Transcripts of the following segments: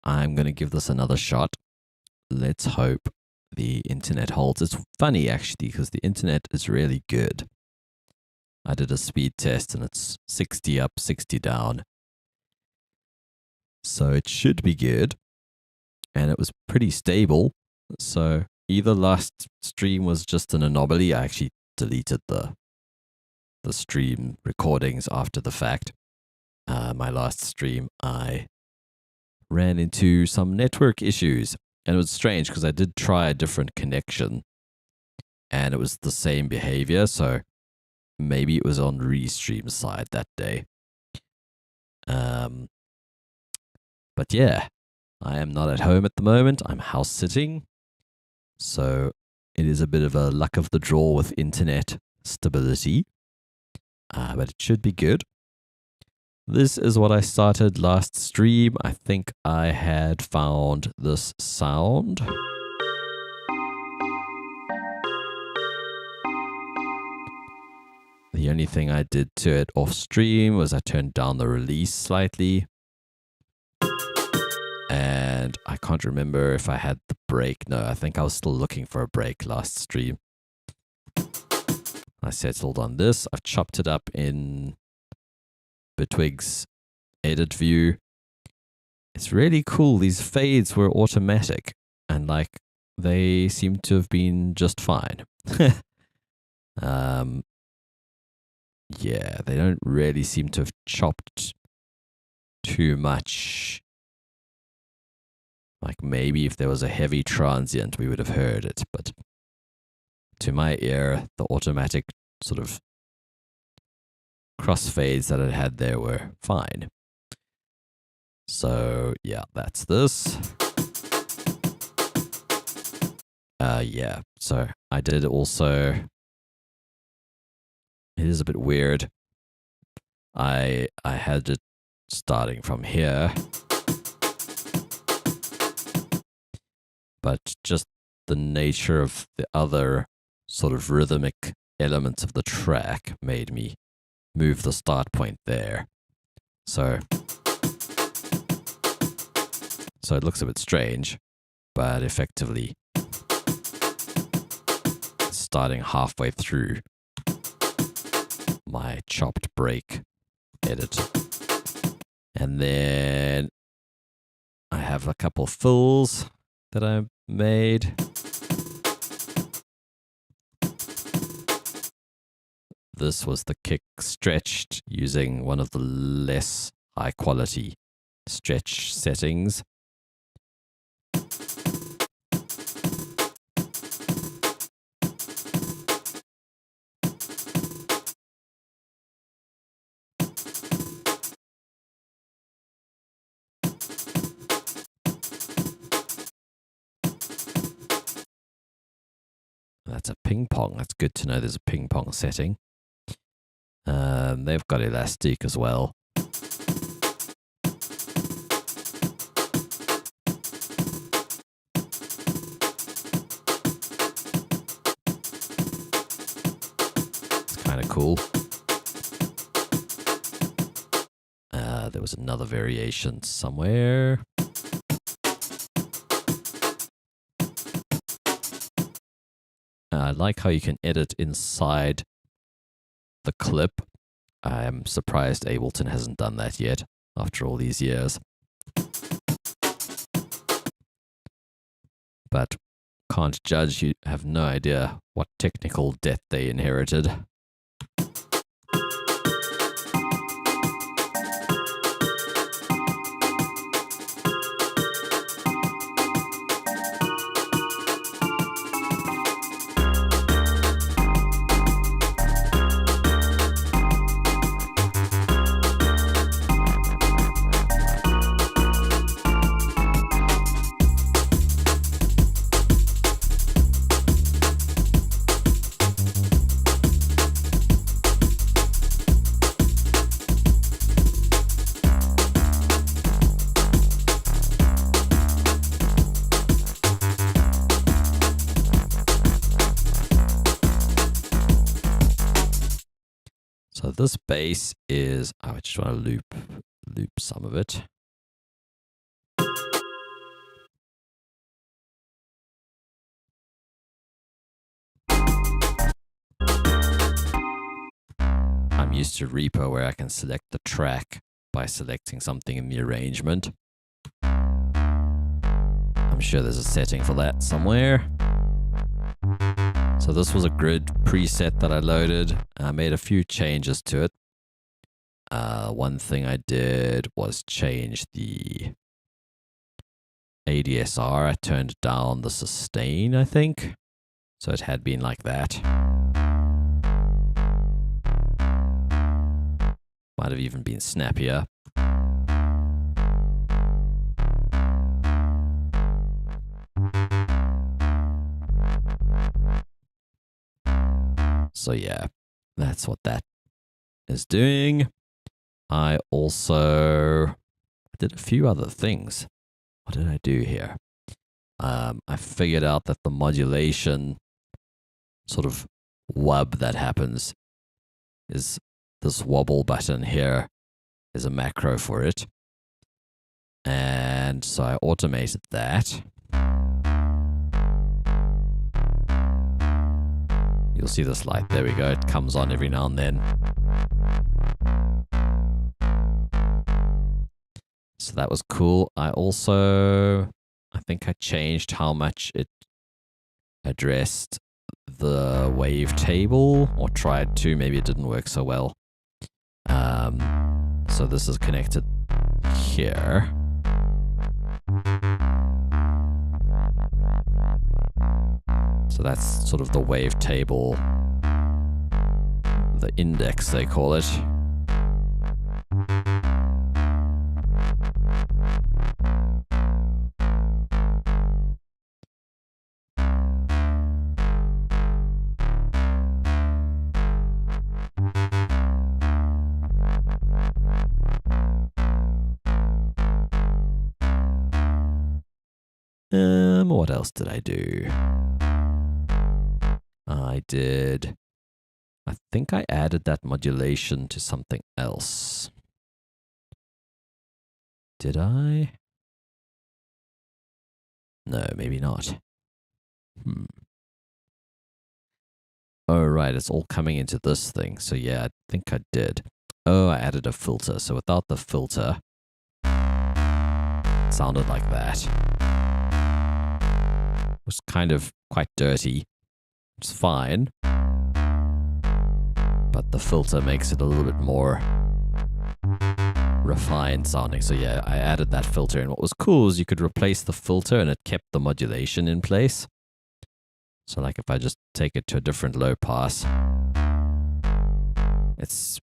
I'm going to give this another shot. Let's hope the internet holds. It's funny, actually, because the internet is really good. I did a speed test and it's 60 up, 60 down. So it should be good. And it was pretty stable. So either last stream was just an anomaly. I actually deleted the stream recordings after the fact. My last stream, I ran into some network issues. And it was strange because I did try a different connection. And it was the same behavior. So maybe it was on Restream's side that day. But yeah, I am not at home at the moment. I'm house sitting. So it is a bit of a luck of the draw with internet stability. But it should be good. This is what I started last stream. I think I had found this sound. The only thing I did to it off stream was I turned down the release slightly. And I can't remember if I had the break. No, I think I was still looking for a break last stream. I settled on this. I've chopped it up in Bitwig's edit view. It's really cool. These fades were automatic and like they seem to have been just fine. Yeah, they don't really seem to have chopped too much. Like maybe if there was a heavy transient, we would have heard it, but to my ear, the automatic sort of crossfades that it had there were fine. So yeah, that's this. Yeah, so I did also, it is a bit weird. I had it starting from here, but just the nature of the other sort of rhythmic elements of the track made me move the start point there. So it looks a bit strange, but effectively starting halfway through my chopped break edit. And then I have a couple fills that I made. This was the kick stretched using one of the less high quality stretch settings. That's a ping pong. That's good to know there's a ping pong setting. They've got elastic as well. It's kind of cool. There was another variation somewhere. I like how you can edit inside the clip. I'm surprised Ableton hasn't done that yet after all these years. But can't judge. You have no idea what technical debt they inherited. So this bass is, I just want to loop some of it. used to repo where I can select the track by selecting something in the arrangement. I'm sure there's a setting for that somewhere. So this was a grid preset that I loaded. I made a few changes to it. One thing I did was change the ADSR. I turned down the sustain, I think. So it had been like that. Might have even been snappier. So yeah, that's what that is doing. I also did a few other things. What did I do here? I figured out that the modulation sort of wub that happens is this wobble button here is a macro for it. And so I automated that. You'll see this light. There we go. It comes on every now and then. So that was cool. I think I changed how much it addressed the wavetable, or tried to. Maybe it didn't work so well. So this is connected here. So that's sort of the wavetable, the index they call it. What else did I do? I think I added that modulation to something else. Did I? No, maybe not. Oh, right, it's all coming into this thing. So yeah, I think I did. Oh, I added a filter. So without the filter, it sounded like that. It was kind of quite dirty. It's fine. But the filter makes it a little bit more refined sounding. So yeah, I added that filter. And what was cool is you could replace the filter and it kept the modulation in place. So like if I just take it to a different low pass, it's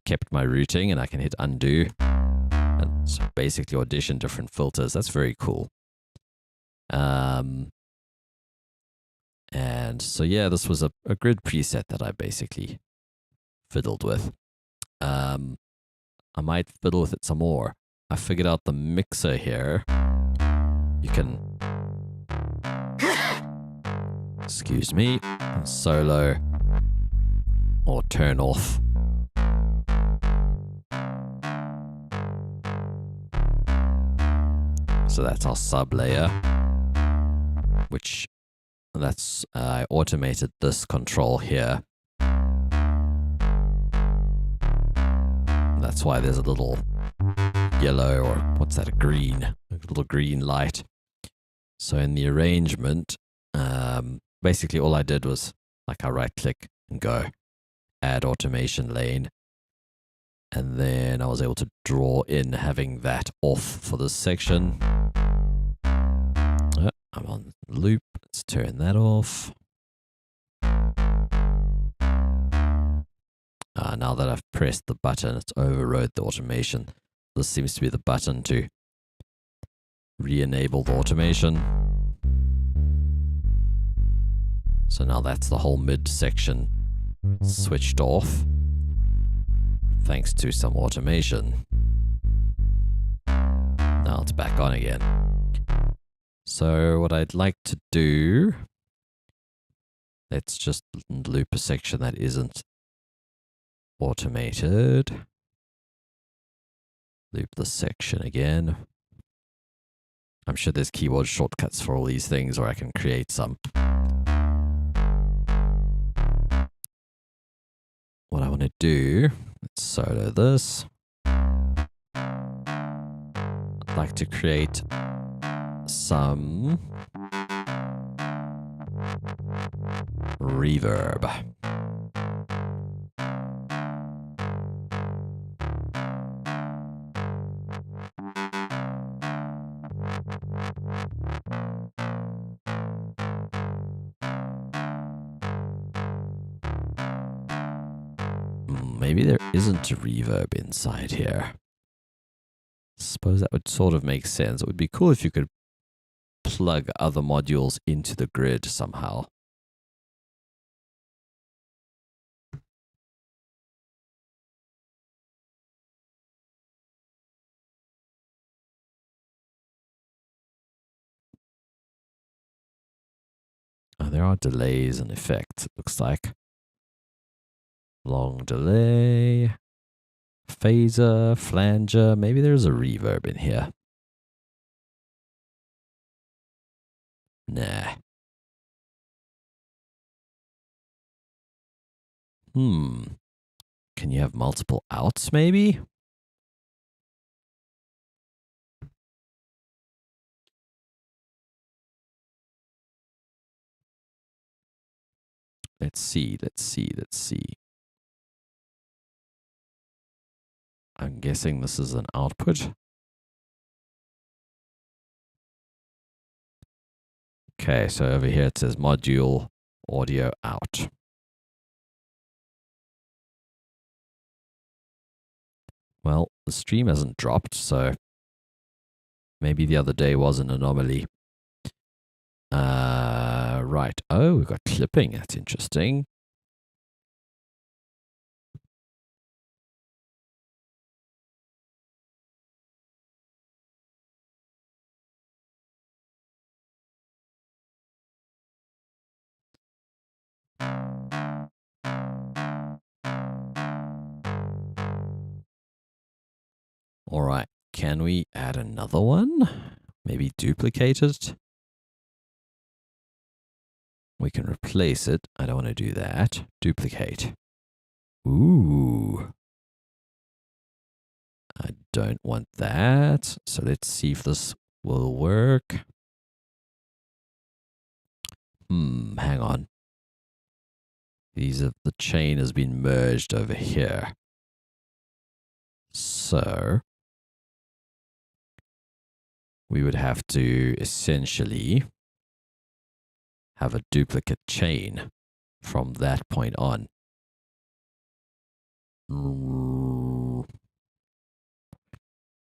kept my routing and I can hit undo and basically audition different filters. That's very cool. And so yeah, this was a grid preset that I basically fiddled with. I might fiddle with it some more. I figured out the mixer here. You can, excuse me, solo or turn off. So that's our sub layer, which I automated this control here. That's why there's a little yellow, or what's that, a little green light. So in the arrangement, basically all I did was like I right click and go add automation lane. And then I was able to draw in having that off for this section. I'm on loop. Let's turn that off. Now that I've pressed the button, it's overrode the automation. This seems to be the button to re-enable the automation. So now that's the whole mid section switched off, thanks to some automation. Now it's back on again. So what I'd like to do, let's just loop a section that isn't automated. Loop the section again. I'm sure there's keyboard shortcuts for all these things, or I can create some. what I want to do, let's solo this. I'd like to create some reverb. Maybe there isn't a reverb inside here. Suppose that would sort of make sense. It would be cool if you could plug other modules into the grid somehow. Oh, there are delays and effects, it looks like. Long delay, phaser, flanger. Maybe there's a reverb in here. Nah. Can you have multiple outs, maybe? Let's see. I'm guessing this is an output. Okay, so over here it says module audio out. Well, the stream hasn't dropped, so maybe the other day was an anomaly. Right. Oh, we've got clipping. That's interesting. All right. Can we add another one? Maybe duplicate it? We can replace it. I don't want to do that. Duplicate. Ooh. I don't want that. So let's see if this will work. Hang on. The chain has been merged over here. So we would have to essentially have a duplicate chain from that point on.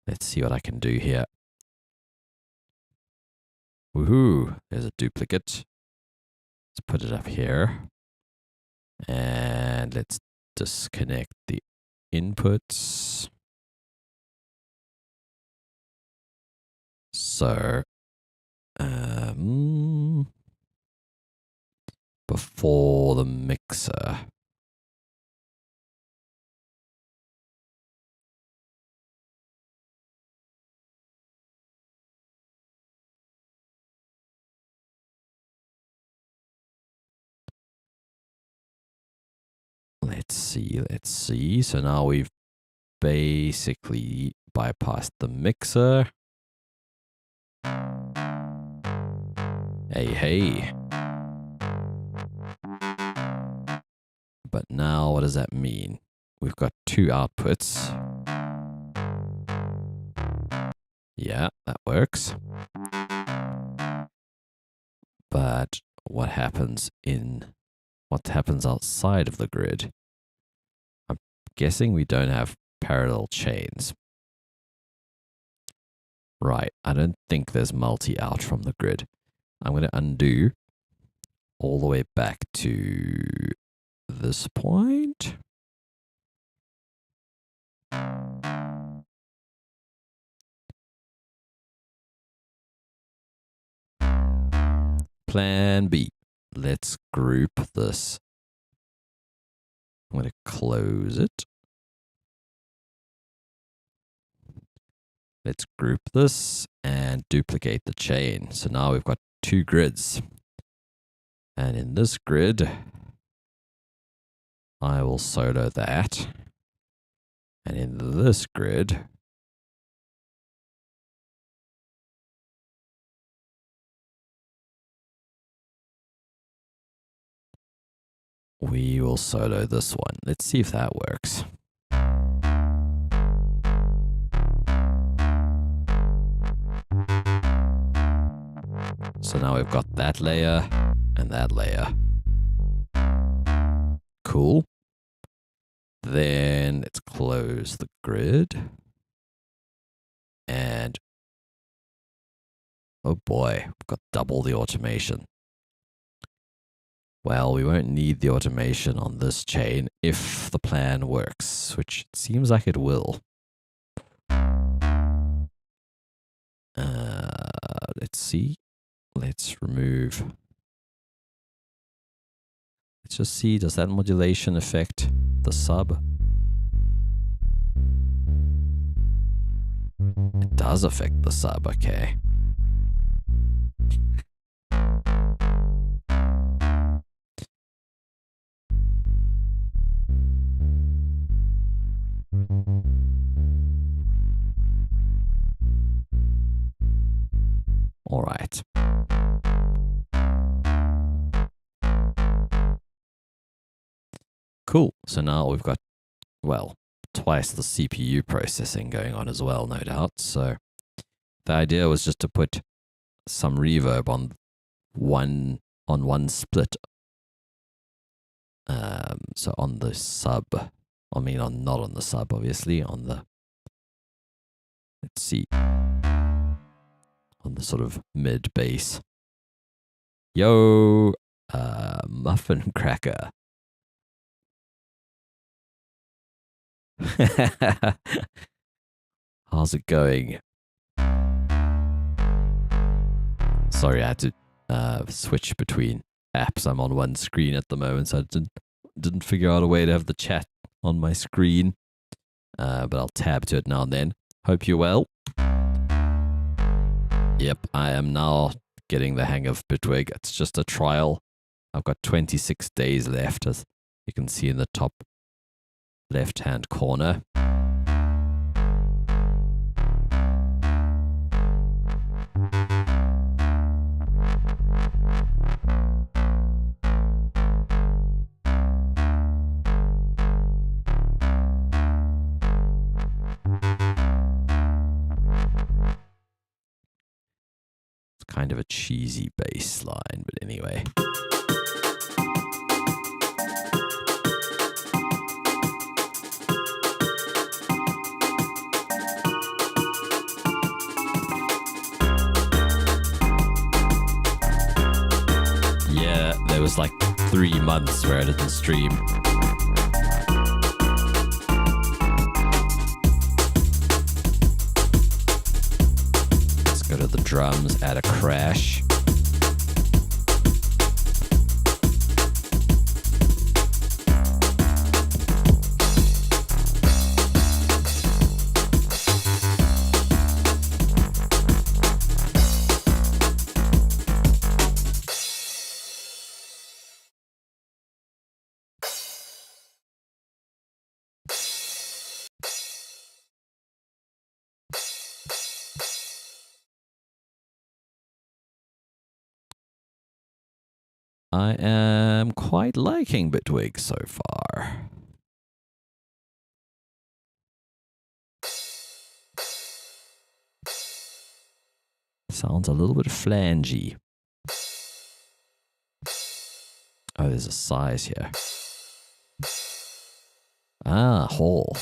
Let's see what I can do here. Woohoo! There's a duplicate. Let's put it up here. And let's disconnect the inputs. So, before the mixer. Let's see. So now we've basically bypassed the mixer. Hey. But now what does that mean? We've got two outputs. Yeah, that works. But what happens outside of the grid? I'm guessing we don't have parallel chains. Right, I don't think there's multi-out from the grid. I'm going to undo all the way back to this point. Plan B. Let's group this. I'm going to close it. Let's group this and duplicate the chain. So now we've got two grids. And in this grid, I will solo that. And in this grid, we will solo this one. Let's see if that works. So now we've got that layer and that layer. Cool. Then let's close the grid. And oh boy, we've got double the automation. Well, we won't need the automation on this chain if the plan works, which it seems like it will. Let's see. Let's remove. Let's just see, does that modulation affect the sub? It does affect the sub, okay. All right. Cool. So now we've got, well, twice the CPU processing going on as well, no doubt. So the idea was just to put some reverb on one split. So on the sub, I mean, not on the sub, obviously, on the, let's see, on the sort of mid bass. Yo, muffin cracker. How's it going? Sorry, I had to switch between apps. I'm on one screen at the moment, so I didn't figure out a way to have the chat on my screen. But I'll tab to it now and then. Hope you're well. Yep, I am now getting the hang of Bitwig. It's just a trial. I've got 26 days left, as you can see in the top left-hand corner. Kind of a cheesy bass line, but anyway. Yeah, there was like 3 months where I didn't stream. Go to the drums, add a crash. I am quite liking Bitwig so far. Sounds a little bit flangy. Oh, there's a size here. Ah, hall.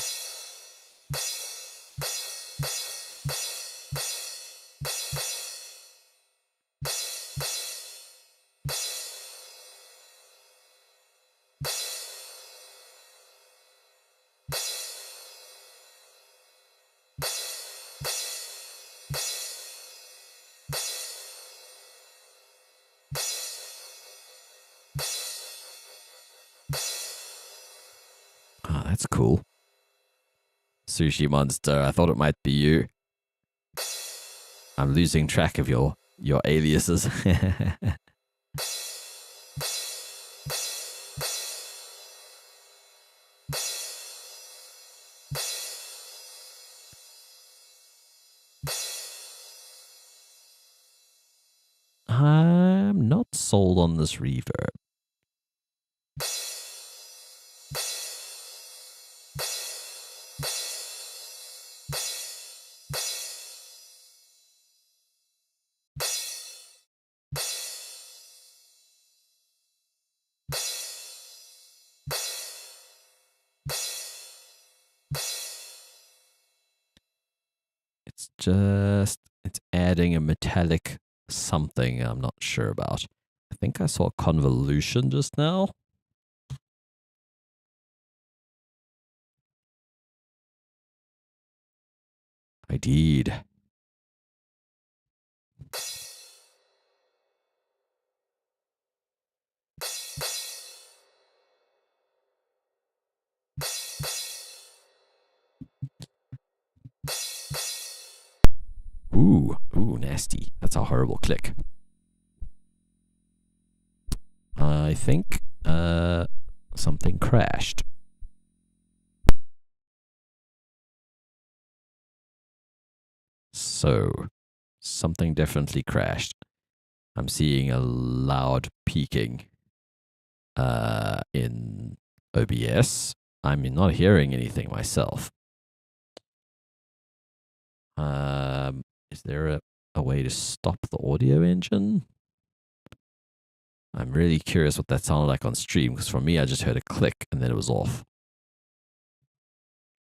Ah, that's cool. Sushi Monster, I thought it might be you. I'm losing track of your aliases. I'm not sold on this reverb. It's adding a metallic something I'm not sure about. I think I saw convolution just now. I did. Ooh, nasty. That's a horrible click. I think something crashed. So, something definitely crashed. I'm seeing a loud peaking in OBS. I'm not hearing anything myself. Is there a way to stop the audio engine? I'm really curious what that sounded like on stream, because for me, I just heard a click and then it was off.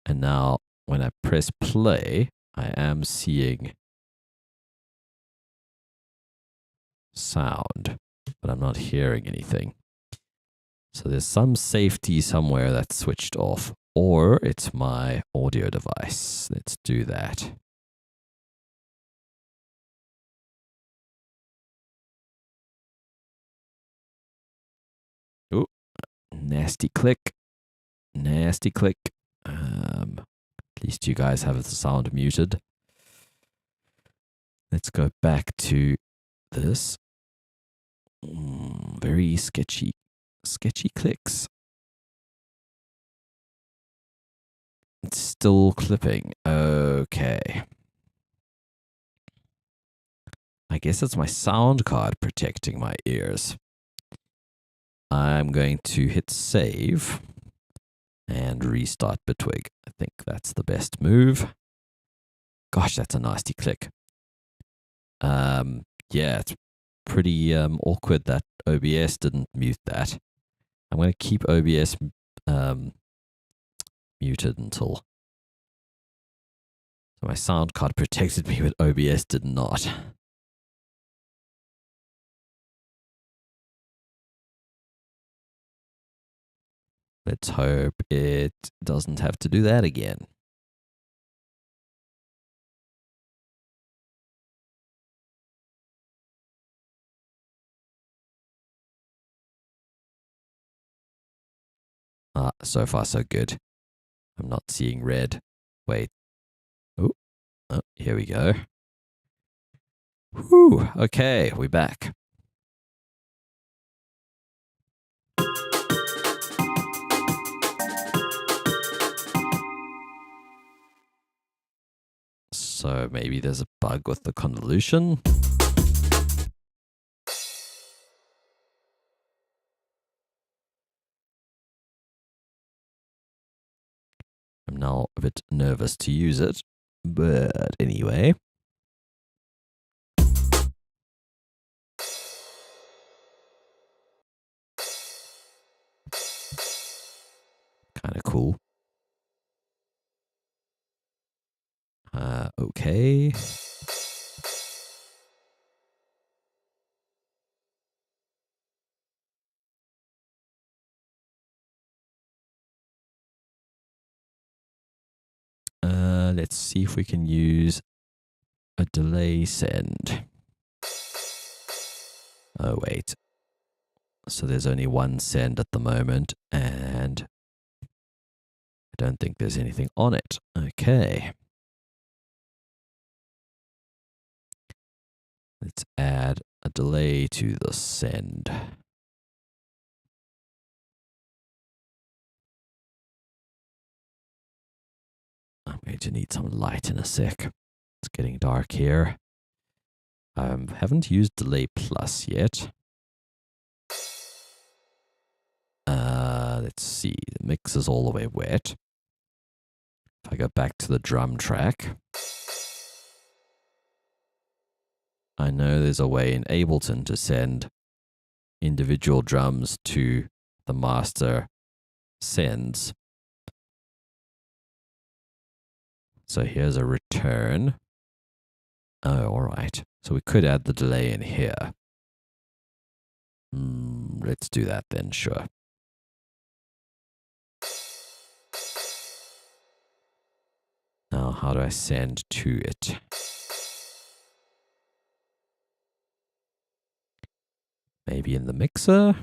And now when I press play, I am seeing sound, but I'm not hearing anything. So there's some safety somewhere that's switched off, or it's my audio device. Let's do that. Ooh, nasty click. Nasty click. At least you guys have the sound muted. Let's go back to this. Very sketchy clicks. It's still clipping. Okay. I guess it's my sound card protecting my ears. I'm going to hit save and restart Bitwig. I think that's the best move. Gosh, that's a nasty click. Yeah, it's pretty awkward that OBS didn't mute that. I'm going to keep OBS muted until... So my sound card protected me, but OBS did not. Let's hope it doesn't have to do that again. So far so good. I'm not seeing red. Wait. Oh, here we go. Whew. Okay, we're back. So maybe there's a bug with the convolution. I'm now a bit nervous to use it, but anyway. Kind of cool. Okay. Let's see if we can use a delay send. Oh, wait. So there's only one send at the moment, and I don't think there's anything on it. Okay. Let's add a delay to the send. I'm going to need some light in a sec. It's getting dark here. I haven't used delay plus yet. Let's see. The mix is all the way wet. If I go back to the drum track, I know there's a way in Ableton to send individual drums to the master sends. So here's a return. Oh, all right. So we could add the delay in here. Let's do that then, sure. Now, how do I send to it? Maybe in the mixer?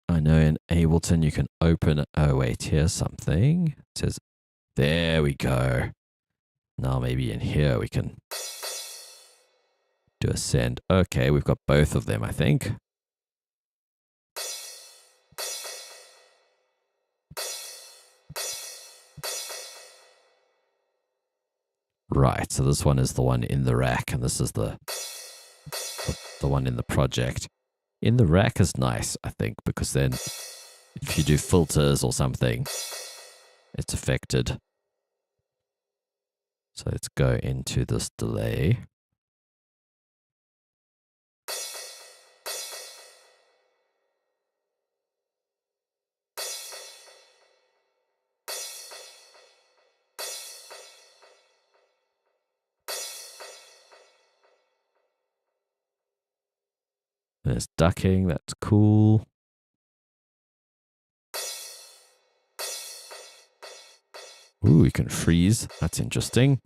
I know in Ableton you can open. Oh, wait, here's something. It says, there we go. Now, maybe in here we can do a send. Okay, we've got both of them, I think. Right, so this one is the one in the rack, and this is the one in the project. In the rack is nice, I think, because then if you do filters or something, it's affected. So let's go into this delay. There's ducking, that's cool. Ooh, you can freeze. That's interesting.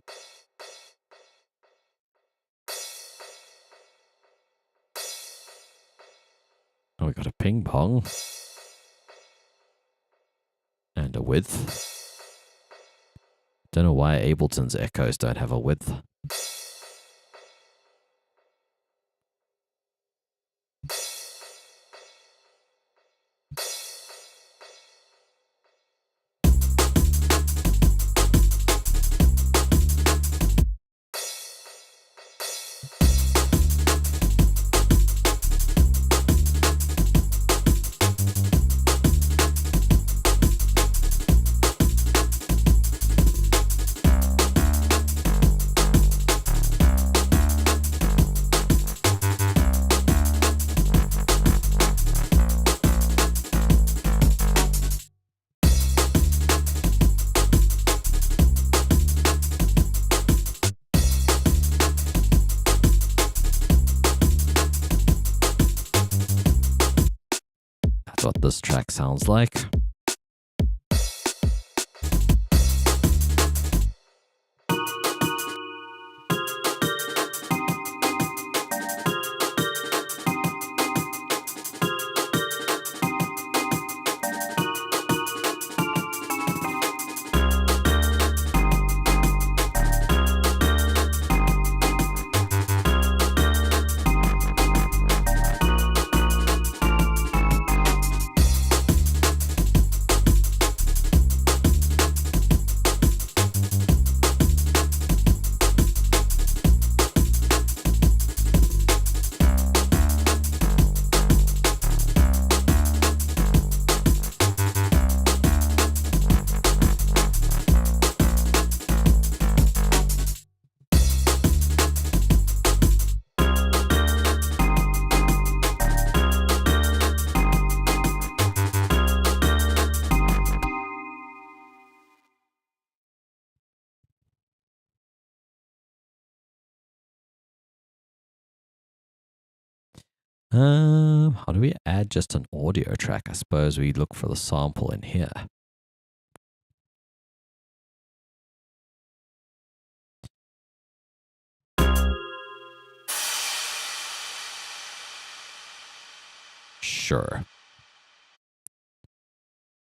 Oh, we got a ping pong. And a width. Don't know why Ableton's echoes don't have a width. That's what this track sounds like. How do we add just an audio track? I suppose we look for the sample in here. Sure.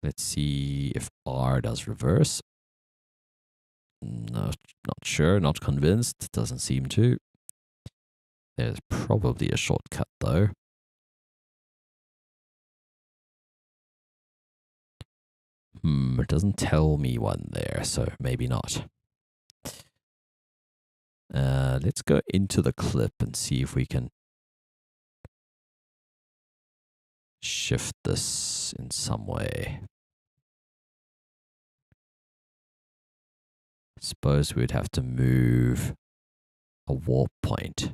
Let's see if R does reverse. No, not sure, not convinced. Doesn't seem to. There's probably a shortcut though. It doesn't tell me one there, so maybe not. Let's go into the clip and see if we can shift this in some way. Suppose we'd have to move a warp point.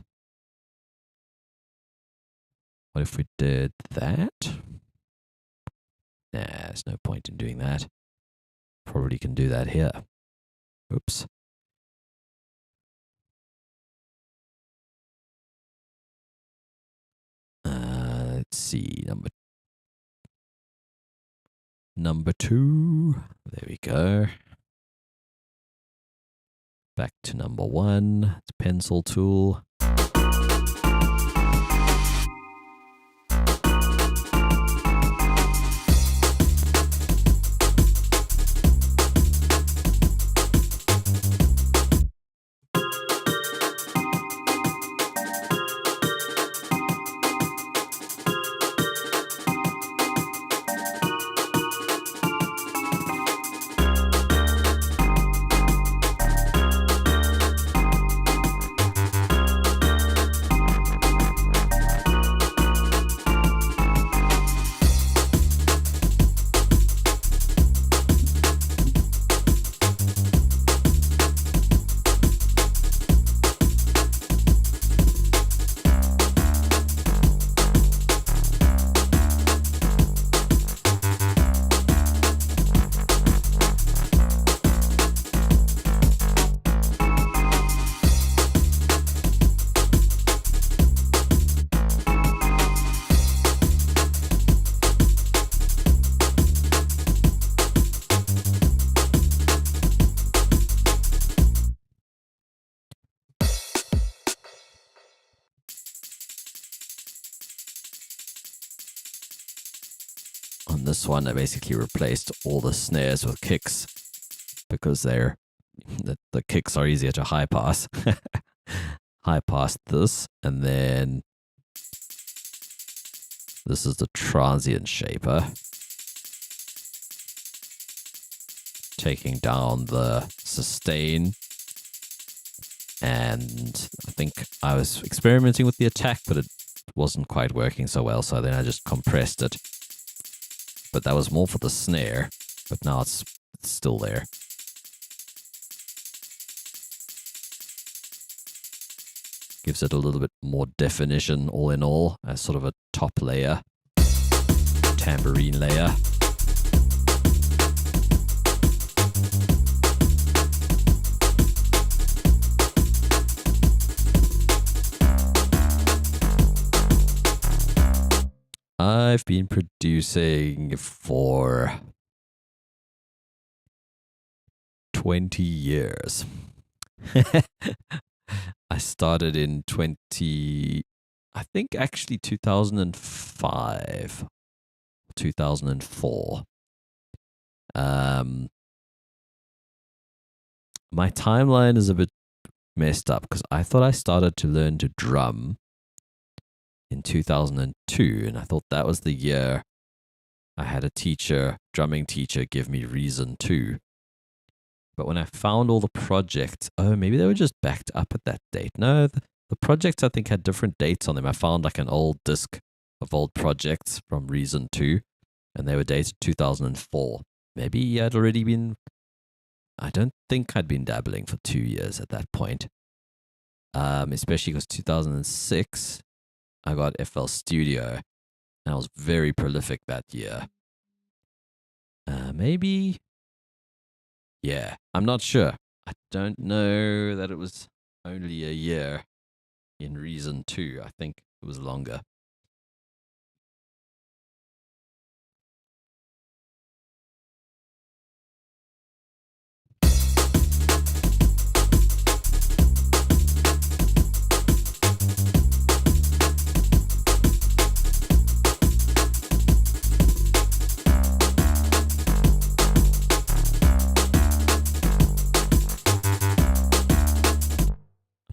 What if we did that? Nah, there's no point in doing that. Probably can do that here. Oops. Let's see, number 2. There we go. Back to number 1. It's pencil tool. On this one, I basically replaced all the snares with kicks because the kicks are easier to high pass. High pass this, and then this is the transient shaper, taking down the sustain. And I think I was experimenting with the attack, but it wasn't quite working so well, so then I just compressed it. But that was more for the snare, but now it's still there. Gives it a little bit more definition all in all, as sort of a top layer, tambourine layer. I've been producing for 20 years. I started in I think actually 2005, 2004. My timeline is a bit messed up because I thought I started to learn to drum in 2002, and I thought that was the year I had a drumming teacher, give me Reason 2. But when I found all the projects, maybe they were just backed up at that date. No, the projects I think had different dates on them. I found like an old disc of old projects from Reason 2, and they were dated 2004. Maybe I'd already been, I don't think I'd been dabbling for 2 years at that point. Especially because 2006, I got FL Studio, and I was very prolific that year. Maybe, yeah, I'm not sure. I don't know that it was only a year in Reason 2. I think it was longer.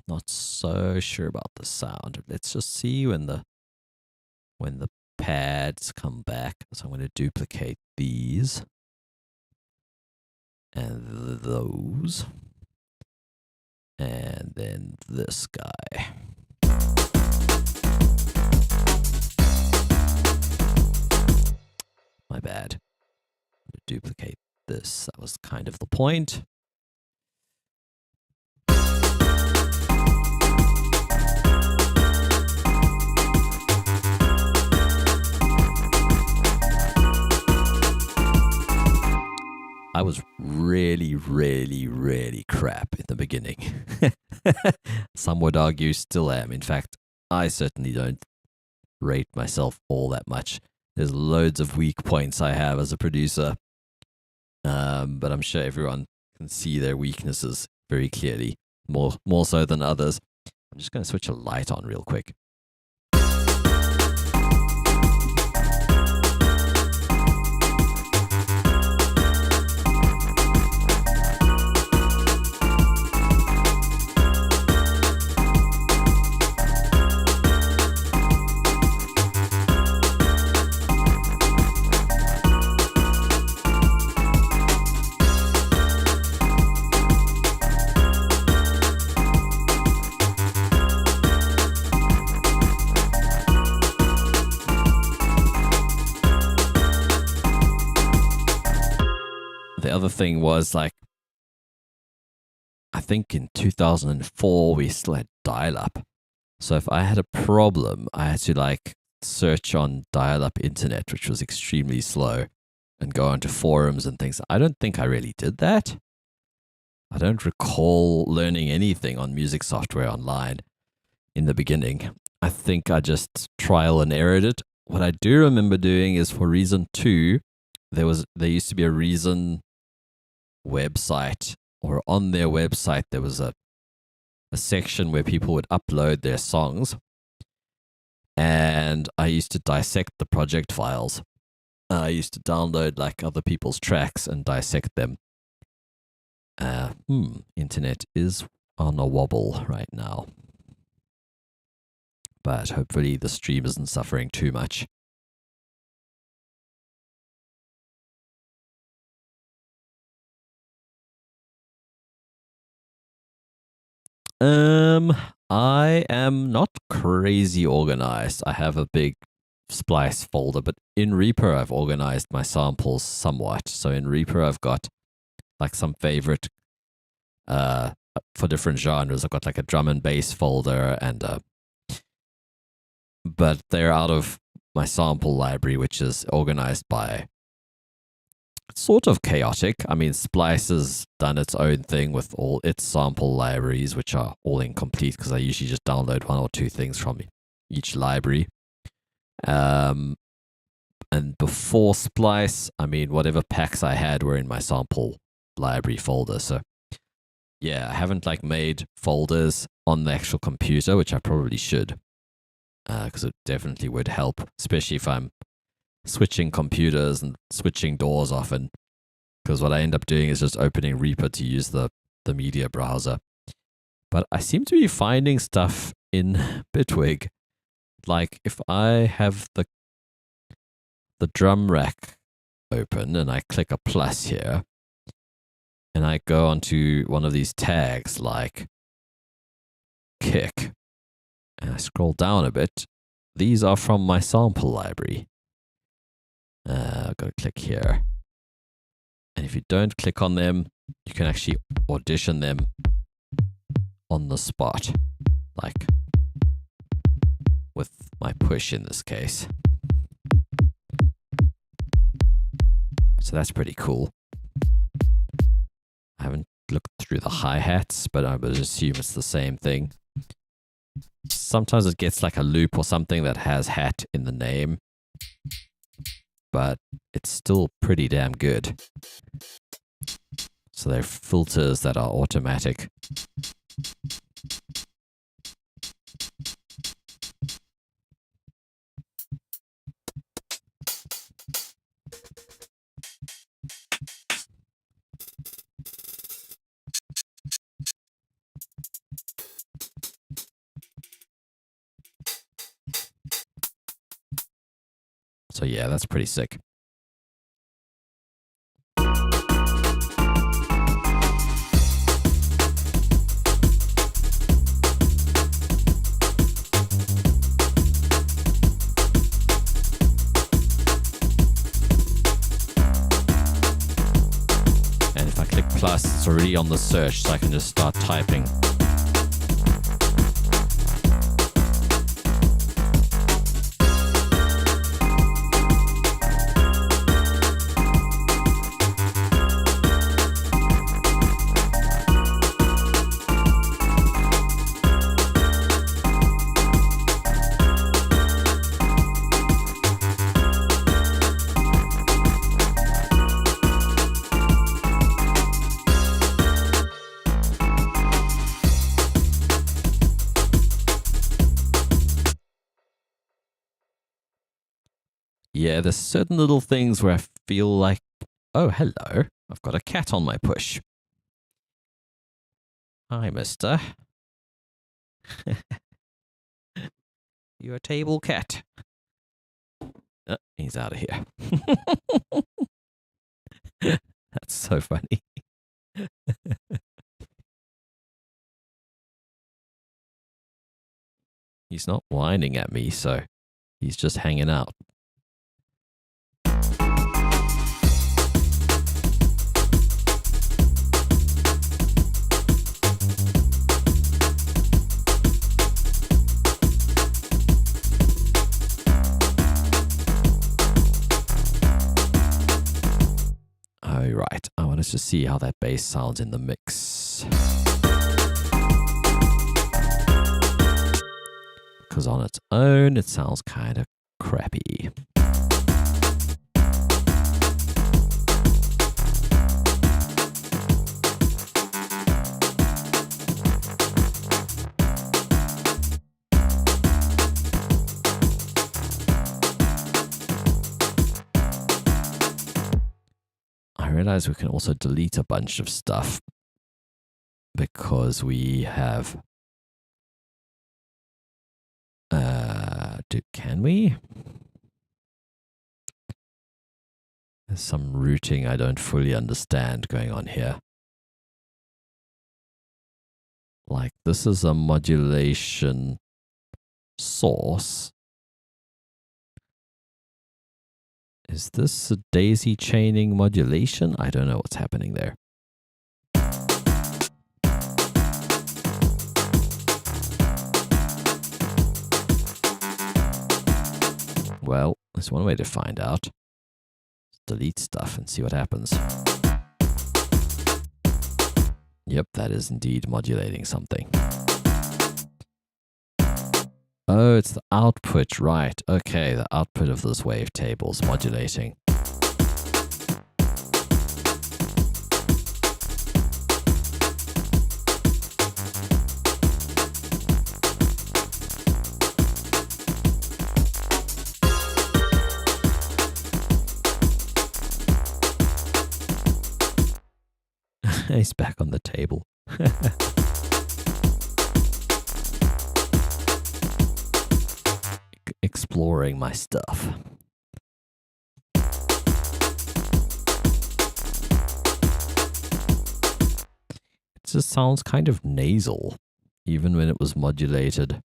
Not so sure about the sound. Let's just see when the pads come back. So I'm going to duplicate these. and those. And then this guy. My bad. Duplicate this. That was kind of the point. I was really, really, really crap in the beginning. Some would argue still am. In fact, I certainly don't rate myself all that much. There's loads of weak points I have as a producer. But I'm sure everyone can see their weaknesses very clearly, more so than others. I'm just going to switch a light on real quick. The other thing was, like, I think in 2004 we still had dial-up. So if I had a problem, I had to like search on dial-up internet, which was extremely slow, and go onto forums and things. I don't think I really did that. I don't recall learning anything on music software online in the beginning. I think I just trial and errored it. What I do remember doing is for Reason 2, there used to be a Reason website, or on their website there was a section where people would upload their songs, and I used to dissect the project files. I used to download like other people's tracks and dissect them. Internet is on a wobble right now, but hopefully the stream isn't suffering too much. I am not crazy organized. I have a big splice folder, but in Reaper I've organized my samples somewhat. So in Reaper I've got like some favorite for different genres. I've got like a drum and bass folder, and but they're out of my sample library, which is organized by sort of chaotic. I mean, Splice has done its own thing with all its sample libraries, which are all incomplete because I usually just download one or two things from each library. And before Splice, I mean, whatever packs I had were in my sample library folder. So yeah, I haven't like made folders on the actual computer, which I probably should, because it definitely would help, especially if I'm switching computers and switching doors often, because what I end up doing is just opening Reaper to use the media browser. But I seem to be finding stuff in Bitwig. Like if I have the drum rack open and I click a plus here, and I go onto one of these tags like kick, and I scroll down a bit, these are from my sample library. I've got to click here. And if you don't click on them, you can actually audition them on the spot, like with my push in this case. So that's pretty cool. I haven't looked through the hi-hats, but I would assume it's the same thing. Sometimes it gets like a loop or something that has hat in the name, but it's still pretty damn good. So they're filters that are automatic. So yeah, that's pretty sick. Click plus, it's already on the search, so I can just start typing. Yeah, there's certain little things where I feel like, oh, hello, I've got a cat on my push. Hi, mister. You're a table cat. Oh, he's out of here. That's so funny. He's not whining at me, so he's just hanging out. Oh, right. I want us to see how that bass sounds in the mix. Because on its own, it sounds kind of crappy. I realize we can also delete a bunch of stuff because we have can we? There's some routing I don't fully understand going on here. Like, this is a modulation source. Is this a daisy chaining modulation? I don't know what's happening there. Well, there's one way to find out. Delete stuff and see what happens. Yep, that is indeed modulating something. Oh, it's the output, right. Okay, the output of this wavetable is modulating. He's back on the table. Exploring my stuff. It just sounds kind of nasal, even when it was modulated.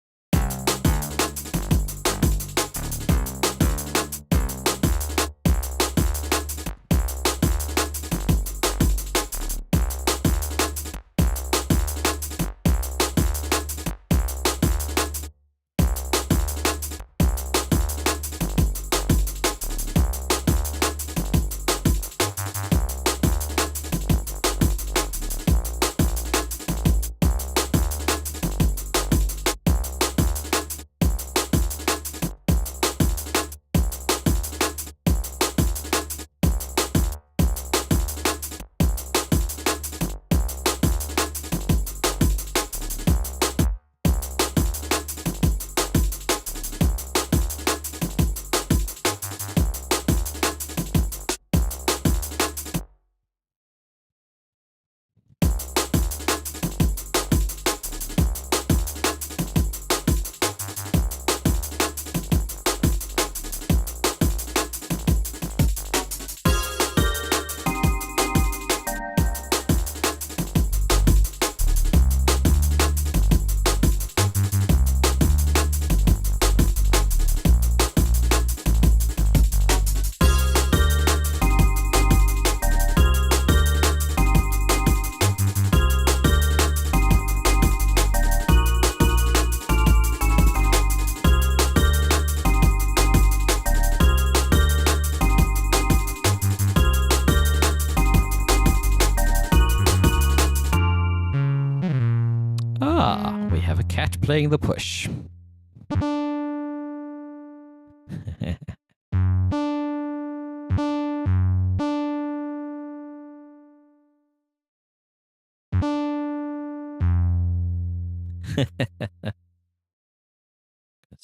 right, playing the push.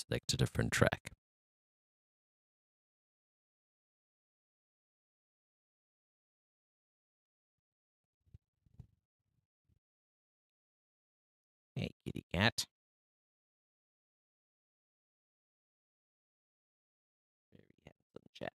Select a different track. Hey, kitty cat. Very handsome chap.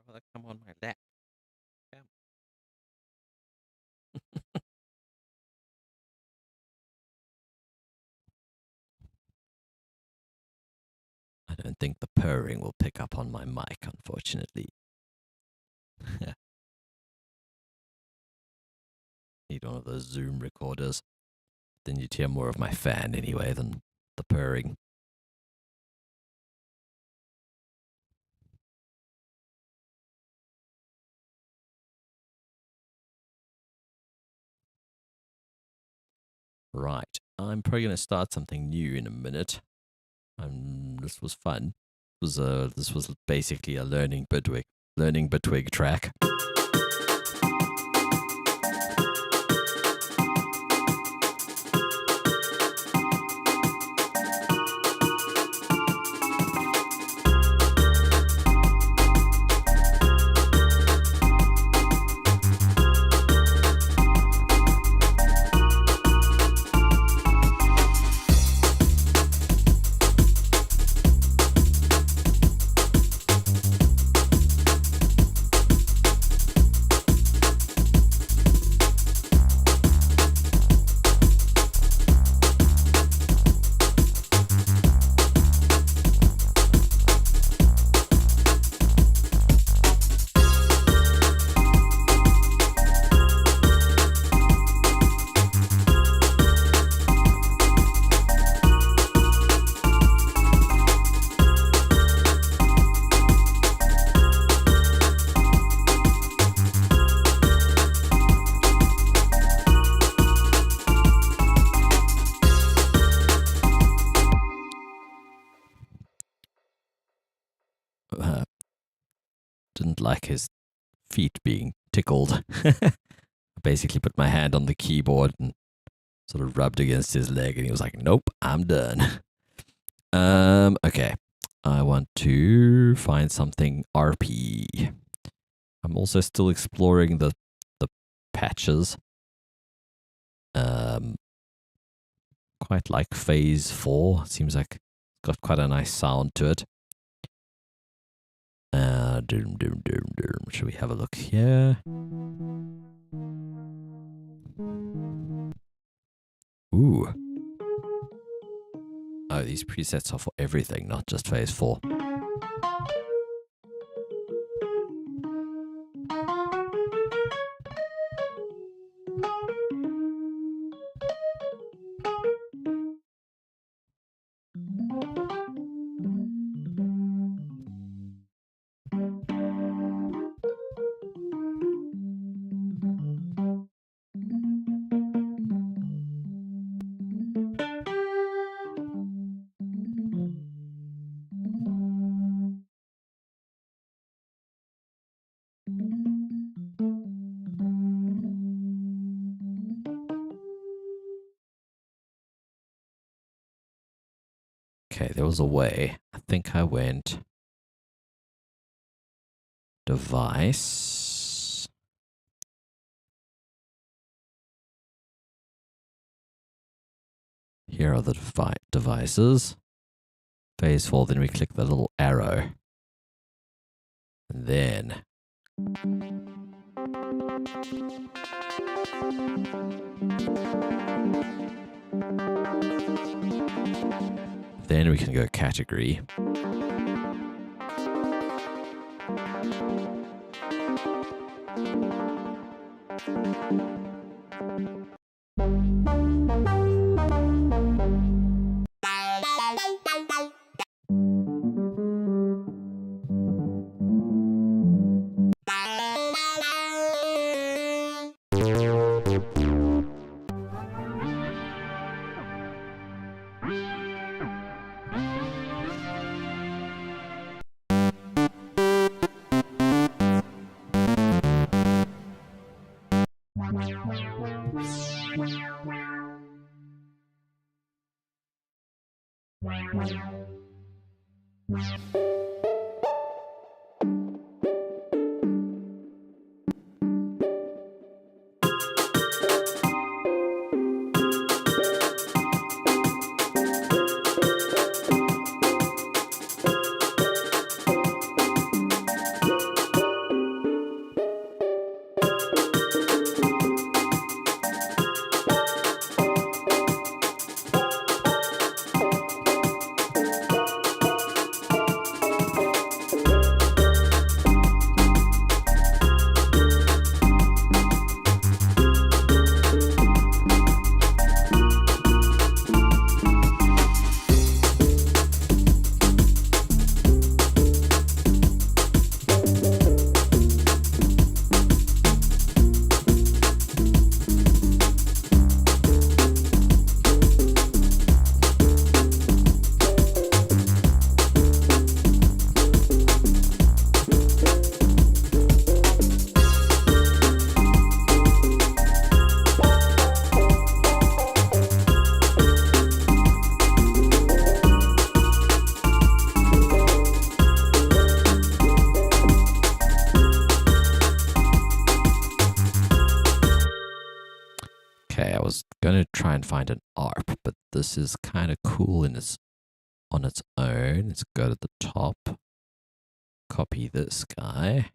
Rather come on my lap. Come. I don't think the purring will pick up on my mic, unfortunately. Need one of those Zoom recorders. Then you'd hear more of my fan anyway than the purring. Right, I'm probably going to start something new in a minute. This was fun. This was basically a learning Bitwig track. Didn't like his feet being tickled. I basically put my hand on the keyboard and sort of rubbed against his leg, and he was like, "Nope, I'm done." Okay. I want to find something RP. I'm also still exploring the patches. Quite like phase 4. Seems like it's got quite a nice sound to it. Should we have a look here? Ooh. Oh, these presets are for everything, not just phase 4. Okay, there was a way. I think I went device. Here are the devices. Phase 4, then we click the little arrow. And then we can go category. Okay, I was going to try and find an ARP, but this is kind of cool on its own. Let's go to the top, copy this guy.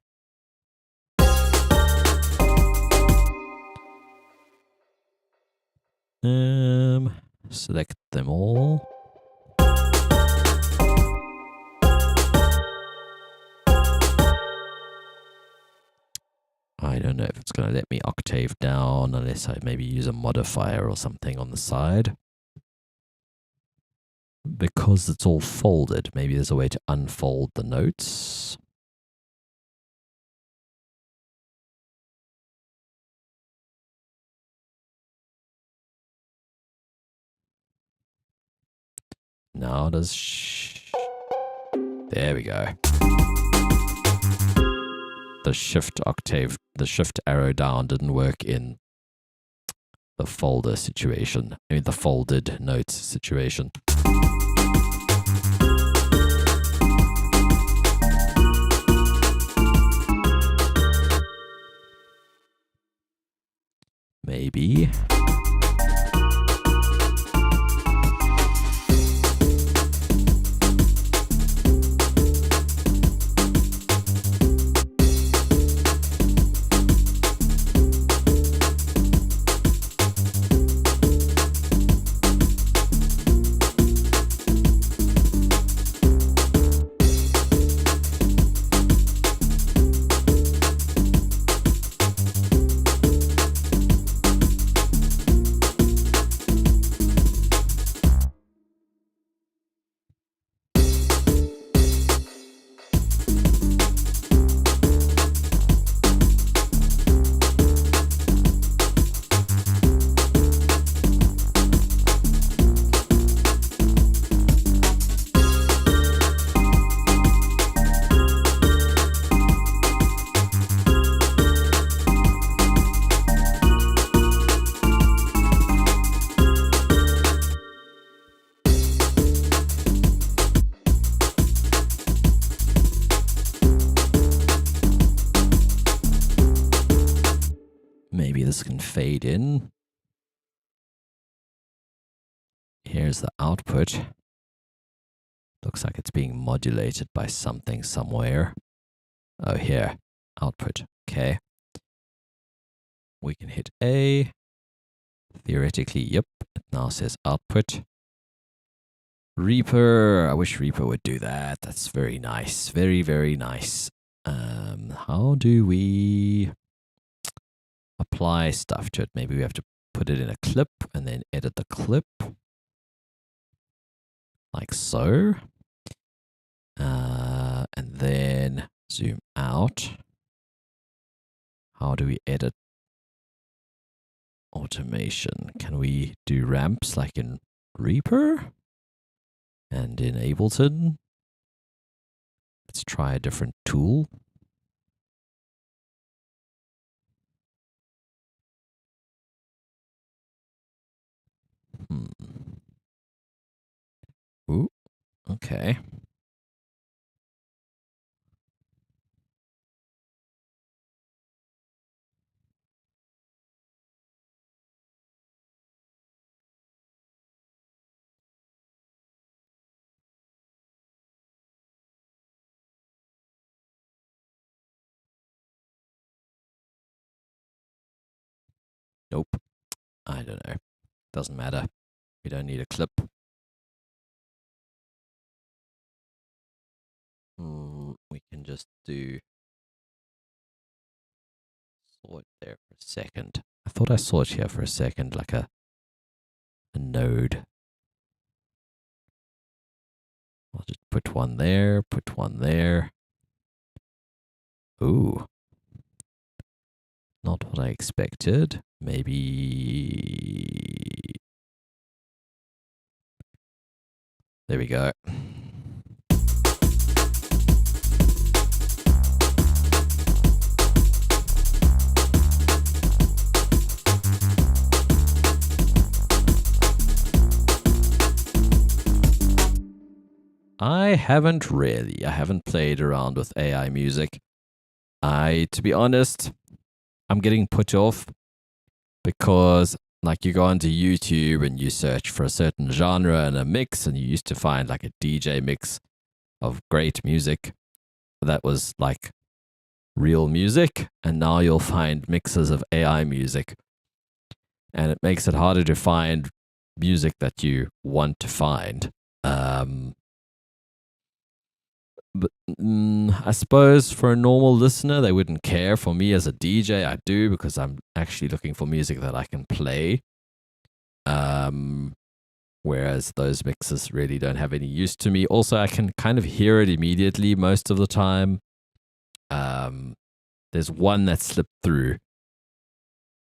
Select them all. I don't know if it's going to let me octave down unless I maybe use a modifier or something on the side. Because it's all folded, maybe there's a way to unfold the notes. Now does there we go. The shift arrow down didn't work in the folder situation. I mean the folded notes situation. Maybe. Maybe this can fade in. Here's the output. Looks like it's being modulated by something somewhere. Oh, here. Output. Okay. We can hit A. Theoretically, yep. It now says output. Reaper. I wish Reaper would do that. That's very nice. Very, very nice. How do we apply stuff to it? Maybe we have to put it in a clip and then edit the clip. Like so. And then zoom out. How do we edit automation? Can we do ramps like in Reaper and in Ableton? Let's try a different tool. Okay. Nope. I don't know. Doesn't matter. We don't need a clip. We can just saw it there for a second. I thought I saw it here for a second, like a node. I'll just put one there, put one there. Ooh. Not what I expected. Maybe. There we go. I haven't really. I haven't played around with AI music. To be honest, I'm getting put off because, like, you go onto YouTube and you search for a certain genre and a mix, and you used to find like a DJ mix of great music that was like real music, and now you'll find mixes of AI music, and it makes it harder to find music that you want to find. But I suppose for a normal listener, they wouldn't care. For me as a DJ, I do, because I'm actually looking for music that I can play. Whereas those mixes really don't have any use to me. Also, I can kind of hear it immediately most of the time. There's one that slipped through,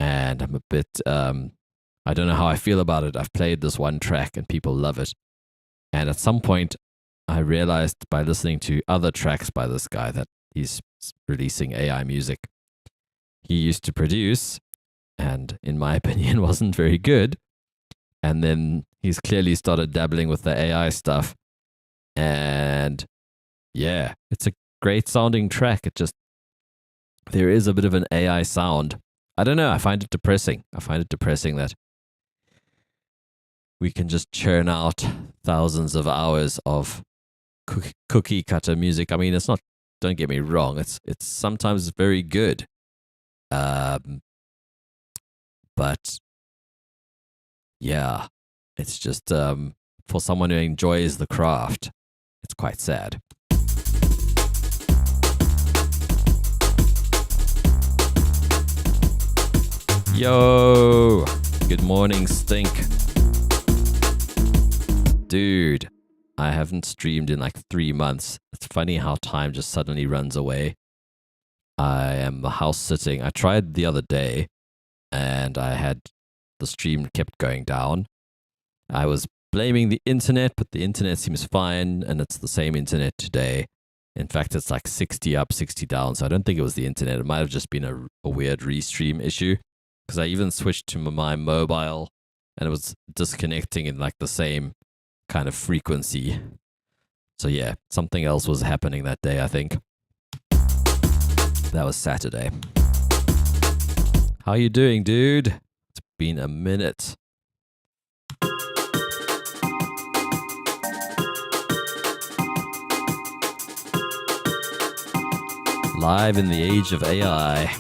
and I'm a bit, I don't know how I feel about it. I've played this one track and people love it. And at some point, I realized by listening to other tracks by this guy that he's releasing AI music. He used to produce, and in my opinion, wasn't very good. And then he's clearly started dabbling with the AI stuff. And yeah, it's a great sounding track. There is a bit of an AI sound. I don't know. I find it depressing. I find it depressing that we can just churn out thousands of hours of cookie cutter music. I mean, it's not, don't get me wrong, it's sometimes very good. But yeah, it's just for someone who enjoys the craft, it's quite sad. Yo, good morning, Stink. Dude, I haven't streamed in like 3 months. It's funny how time just suddenly runs away. I am house sitting. I tried the other day and the stream kept going down. I was blaming the internet, but the internet seems fine, and it's the same internet today. In fact, it's like 60 up, 60 down, so I don't think it was the internet. It might have just been a weird restream issue, because I even switched to my mobile and it was disconnecting in like the same kind of frequency. So yeah, something else was happening that day, I think. That was Saturday. How you doing, dude? It's been a minute. Live in the age of AI.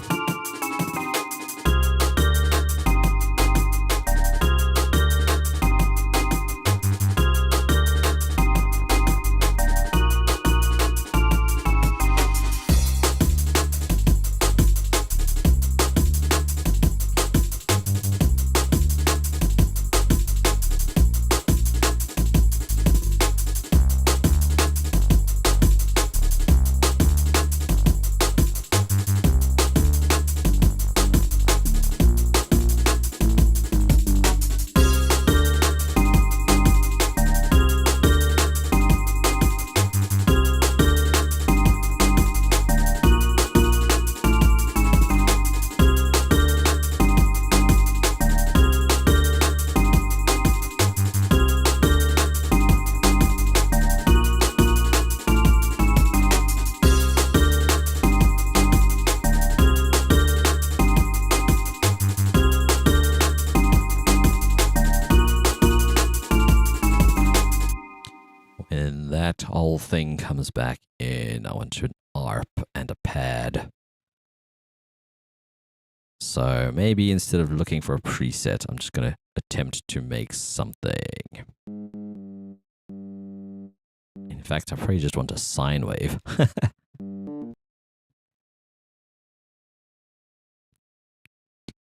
thing comes back in, I want an ARP and a pad. So maybe instead of looking for a preset, I'm just going to attempt to make something. In fact, I probably just want a sine wave.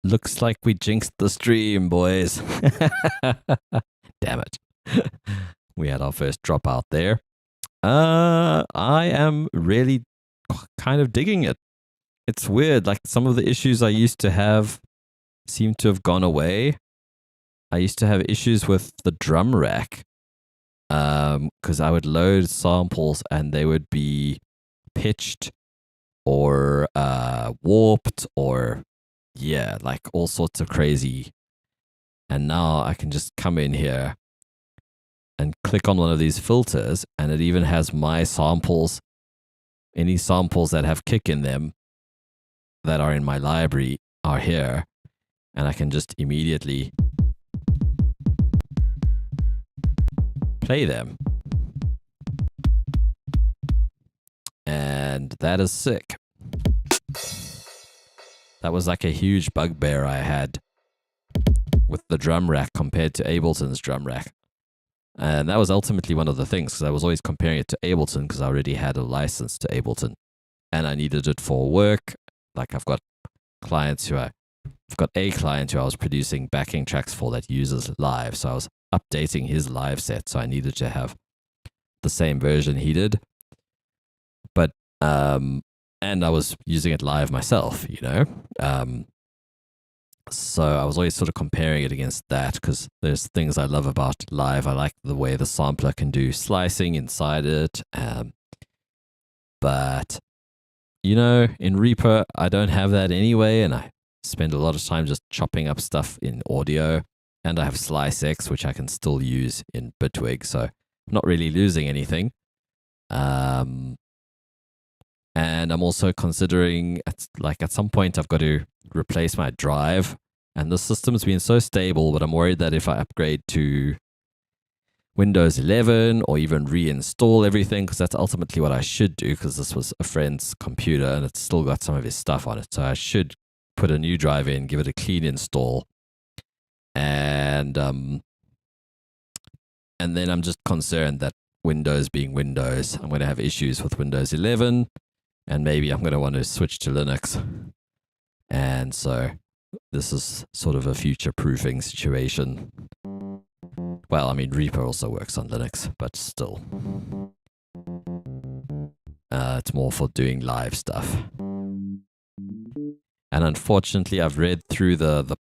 Looks like we jinxed the stream, boys. Damn it. We had our first dropout there. I am really kind of digging it. It's weird. Like some of the issues I used to have seem to have gone away. I used to have issues with the drum rack. Because I would load samples and they would be pitched or warped or like all sorts of crazy. And now I can just come in here and click on one of these filters, and it even has my samples, any samples that have kick in them that are in my library are here, and I can just immediately play them. And that is sick. That was like a huge bugbear I had with the drum rack compared to Ableton's drum rack. And that was ultimately one of the things, because I was always comparing it to Ableton because I already had a license to Ableton and I needed it for work. Like I've got a client who I was producing backing tracks for that uses Live. So I was updating his Live set. So I needed to have the same version he did. But, and I was using it live myself, you know? So I was always sort of comparing it against that because there's things I love about Live. I like the way the sampler can do slicing inside it. But, you know, in Reaper, I don't have that anyway. And I spend a lot of time just chopping up stuff in audio. And I have SliceX, which I can still use in Bitwig. So I'm not really losing anything. And I'm also considering, at some point, I've got to replace my drive. And the system's been so stable, but I'm worried that if I upgrade to Windows 11 or even reinstall everything, because that's ultimately what I should do, because this was a friend's computer and it's still got some of his stuff on it. So I should put a new drive in, give it a clean install. And then I'm just concerned that Windows being Windows, I'm going to have issues with Windows 11. And maybe I'm going to want to switch to Linux. And so this is sort of a future-proofing situation. Well, I mean, Reaper also works on Linux, but still. It's more for doing live stuff. And unfortunately, I've read through the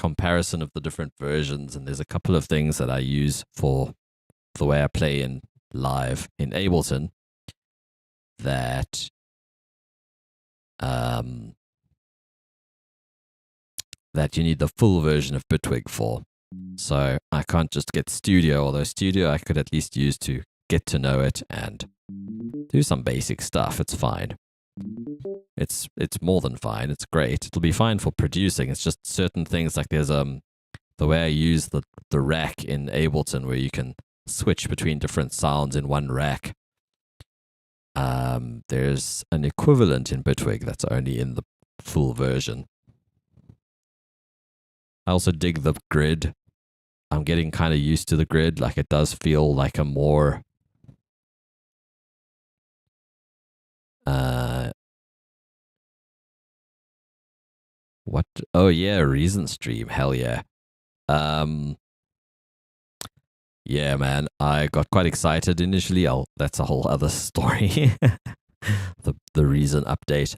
comparison of the different versions, and there's a couple of things that I use for the way I play in live in Ableton that that you need the full version of Bitwig for. So I can't just get Studio, although Studio I could at least use to get to know it and do some basic stuff. It's fine. It's more than fine. It's great. It'll be fine for producing. It's just certain things like there's the way I use the rack in Ableton where you can switch between different sounds in one rack. There's an equivalent in Bitwig that's only in the full version. I also dig the grid. I'm getting kind of used to the grid. Like it does feel like a more what? Oh yeah, Reason Stream. Hell yeah. Yeah, man. I got quite excited initially. That's a whole other story. the Reason update.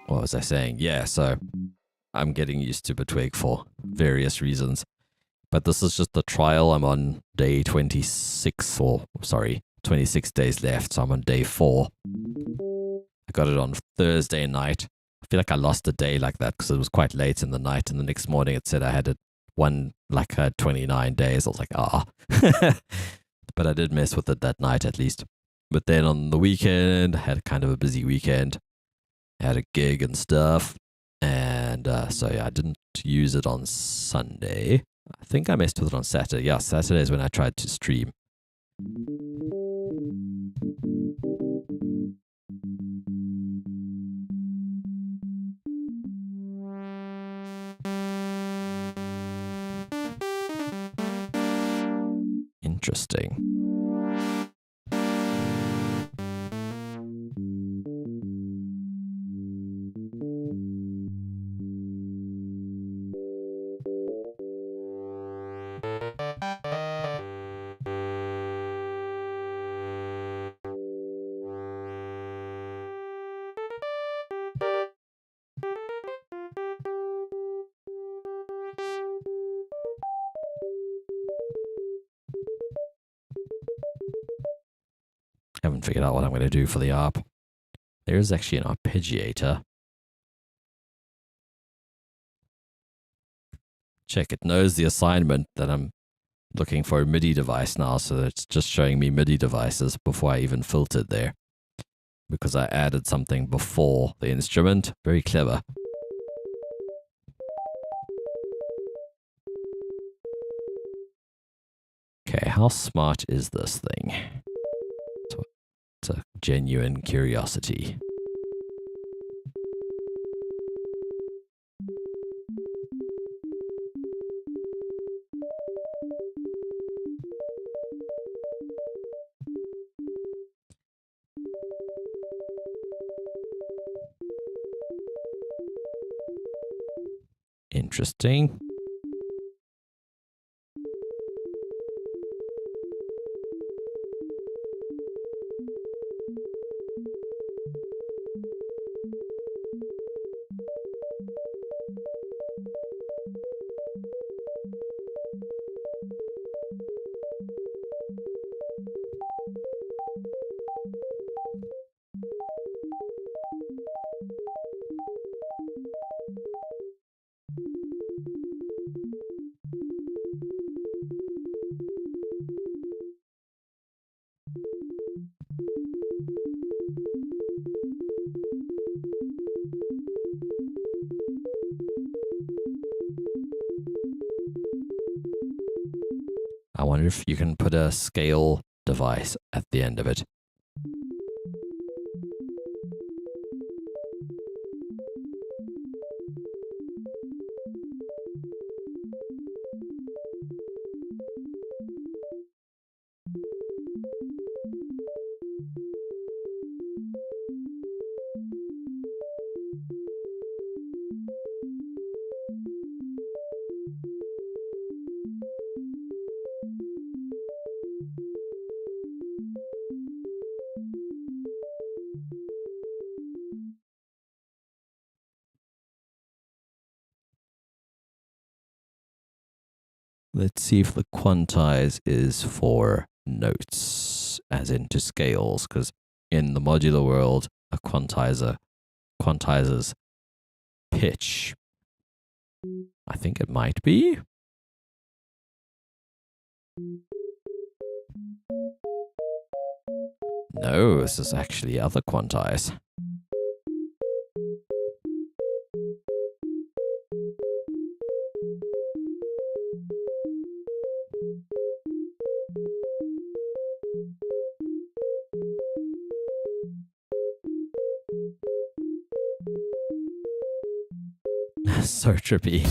What was I saying? Yeah, so I'm getting used to Bitwig for various reasons. But this is just the trial. I'm on day 26, 26 days left. So I'm on day 4. I got it on Thursday night. I feel like I lost a day like that because it was quite late in the night. And the next morning it said I had 29 days. I was like, But I did mess with it that night at least. But then on the weekend, I had kind of a busy weekend. I had a gig and stuff. And so yeah, I didn't use it on Sunday. I think I messed with it on Saturday. Yeah, Saturday is when I tried to stream. Interesting. Haven't figured out what I'm going to do for the ARP. There is actually an arpeggiator. Check, it knows the assignment that I'm looking for a MIDI device now, so it's just showing me MIDI devices before I even filtered there. Because I added something before the instrument. Very clever. Okay, how smart is this thing? It's a genuine curiosity. Interesting. I wonder if you can put a scale device at the end of it. Let's see if the quantize is for notes, as into scales, because in the modular world, a quantizer quantizes pitch. I think it might be. No, this is actually other quantize. So trippy.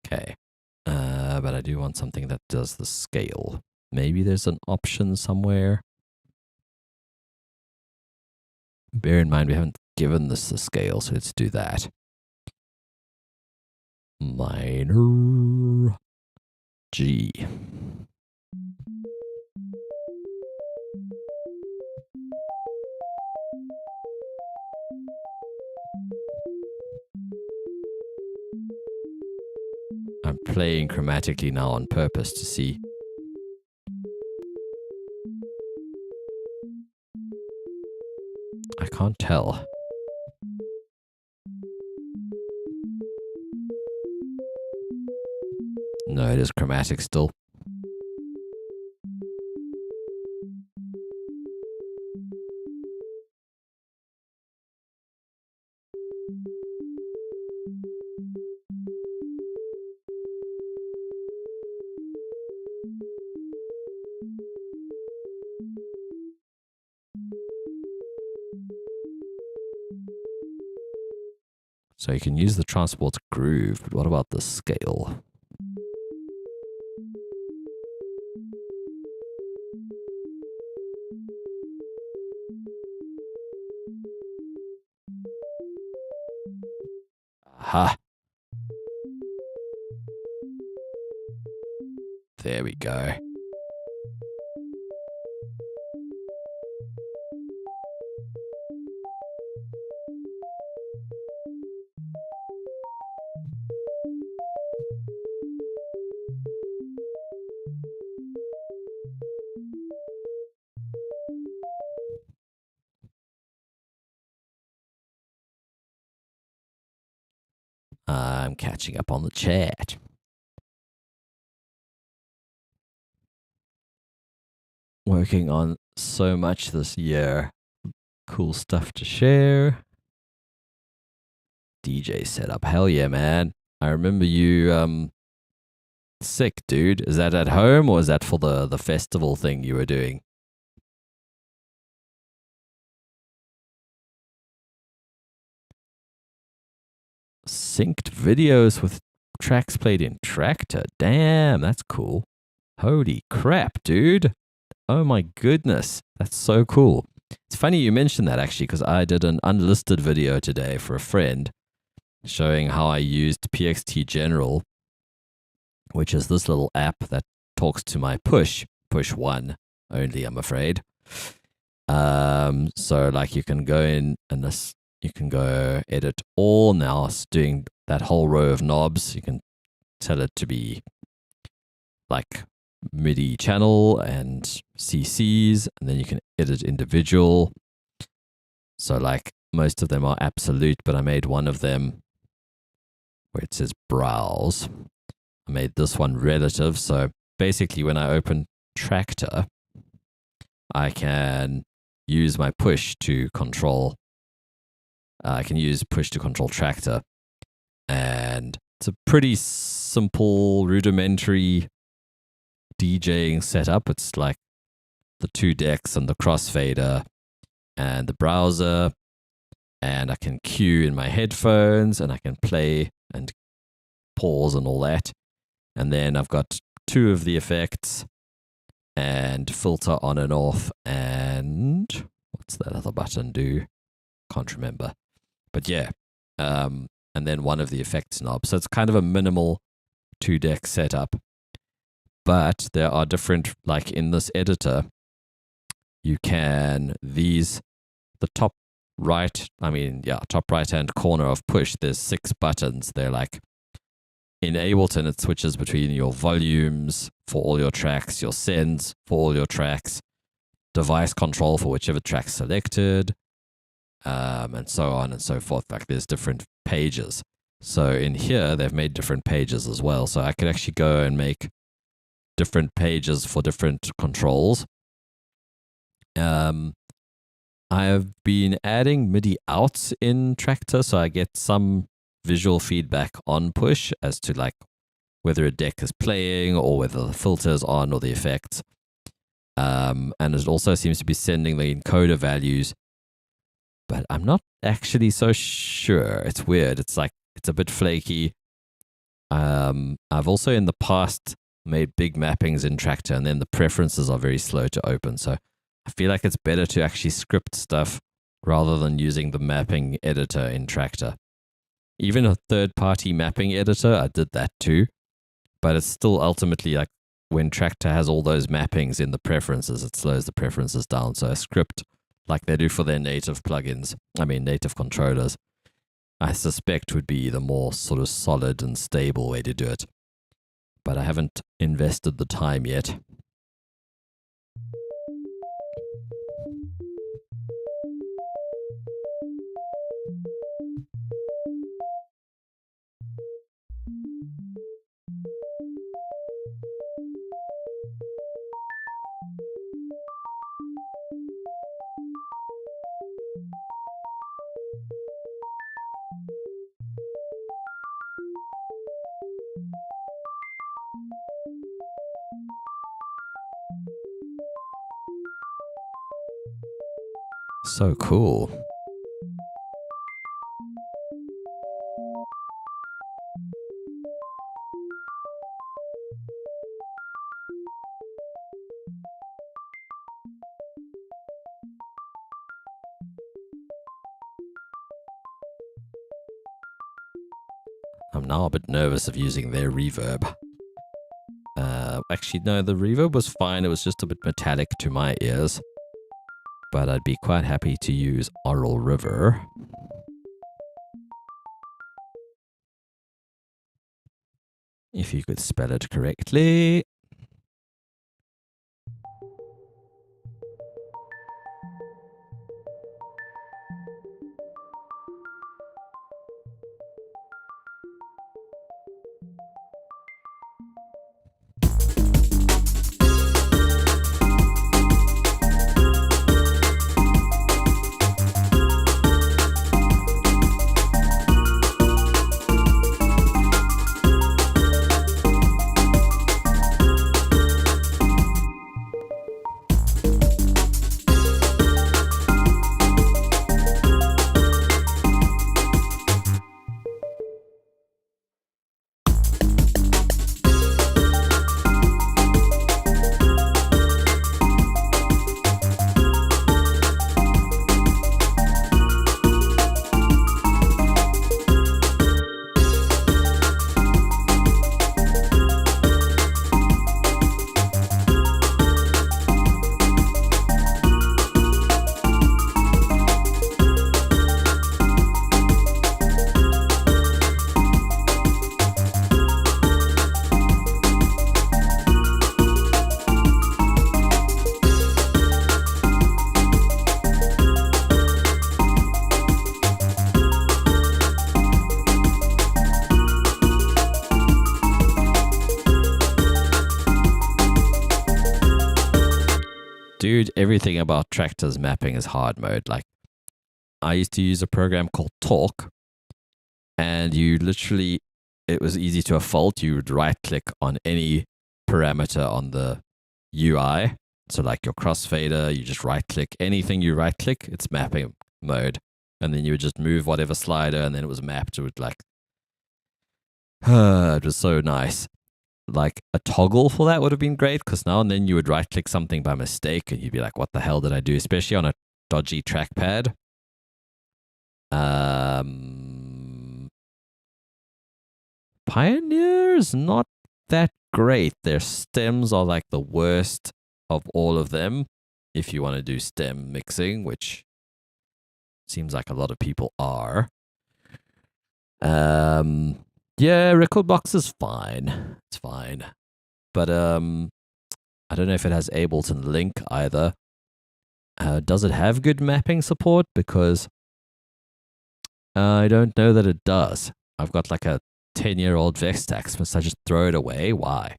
Okay. But I do want something that does the scale. Maybe there's an option somewhere. Bear in mind, we haven't given this the scale, so let's do that. Minor G. I'm playing chromatically now on purpose to see. I can't tell. No, it is chromatic still. So you can use the transport groove, but what about the scale? Aha! There we go. I'm catching up on the chat. Working on so much this year. Cool stuff to share. DJ setup. Hell yeah, man. I remember you sick, dude. Is that at home or is that for the festival thing you were doing? Synced videos with tracks played in Tractor. Damn, that's cool. Holy crap, dude. Oh my goodness. That's so cool. It's funny you mentioned that actually, because I did an unlisted video today for a friend showing how I used PXT General, which is this little app that talks to my push 1 only, I'm afraid. So like you can go in and this, you can go edit all now. It's doing that whole row of knobs. You can tell it to be like MIDI channel and CCs, and then you can edit individual. So like most of them are absolute, but I made one of them where it says browse. I made this one relative. So basically when I open Tractor, I can use my push to control. I can use push to control Tractor, and it's a pretty simple, rudimentary DJing setup. It's like the 2 decks and the crossfader and the browser, and I can cue in my headphones and I can play and pause and all that. And then I've got 2 of the effects and filter on and off, and what's that other button do? Can't remember. But yeah, and then one of the effects knobs. So it's kind of a minimal 2-deck setup. But there are different, like in this editor, you can, the top right hand corner of push, there's 6 buttons. They're like, in Ableton, it switches between your volumes for all your tracks, your sends for all your tracks, device control for whichever track's selected, and so on and so forth. Like there's different pages. So in here, they've made different pages as well. So I could actually go and make different pages for different controls. I have been adding MIDI outs in Tractor, so I get some visual feedback on push as to like whether a deck is playing or whether the filter is on or the effects. And it also seems to be sending the encoder values, but I'm not actually so sure. It's weird. It's like, it's a bit flaky. I've also in the past made big mappings in Tractor, and then the preferences are very slow to open. So I feel like it's better to actually script stuff rather than using the mapping editor in Tractor. Even a third-party mapping editor, I did that too. But it's still ultimately like when Tractor has all those mappings in the preferences, it slows the preferences down. So a script like they do for their native plugins, native controllers, I suspect would be the more sort of solid and stable way to do it. but I haven't invested the time yet. So cool. I'm now a bit nervous of using their reverb. Actually, no, the reverb was fine. It was just a bit metallic to my ears. But I'd be quite happy to use Oral River. If you could spell it correctly. Dude, everything about Tractor's mapping is hard mode. Like, I used to use a program called Talk, and you literally, it was easy to a fault. You would right click on any parameter on the UI. So, like your crossfader, you just right click anything you right click, it's mapping mode. And then you would just move whatever slider, and then it was mapped. It would like, it was so nice. Like a toggle for that would have been great, because now and then you would right click something by mistake and you'd be like, what the hell did I do? Especially on a dodgy trackpad. Pioneer is not that great. Their stems are like the worst of all of them if you want to do stem mixing, which seems like a lot of people are. Yeah, Recordbox is fine. It's fine. But I don't know if it has Ableton Link either. Does it have good mapping support? Because I don't know that it does. I've got like a 10-year-old Vextax. Must I just throw it away? Why?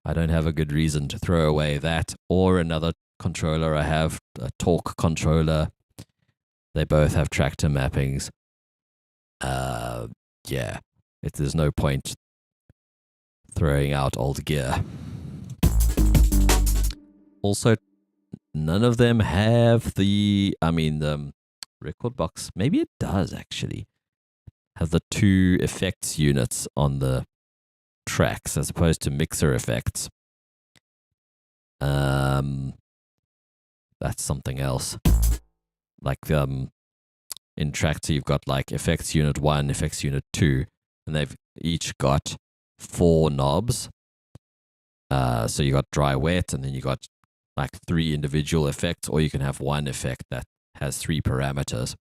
I don't have a good reason to throw away that or another controller I have, a Talk controller. They both have Tractor mappings. Yeah, there's no point throwing out old gear. Also, none of them have the Recordbox. Maybe it does actually have the 2 effects units on the tracks as opposed to mixer effects. That's something else. Like in Tractor, you've got like effects unit 1, effects unit 2, and they've each got 4 knobs. So you got dry, wet, and then you got like 3 individual effects, or you can have one effect that has 3 parameters.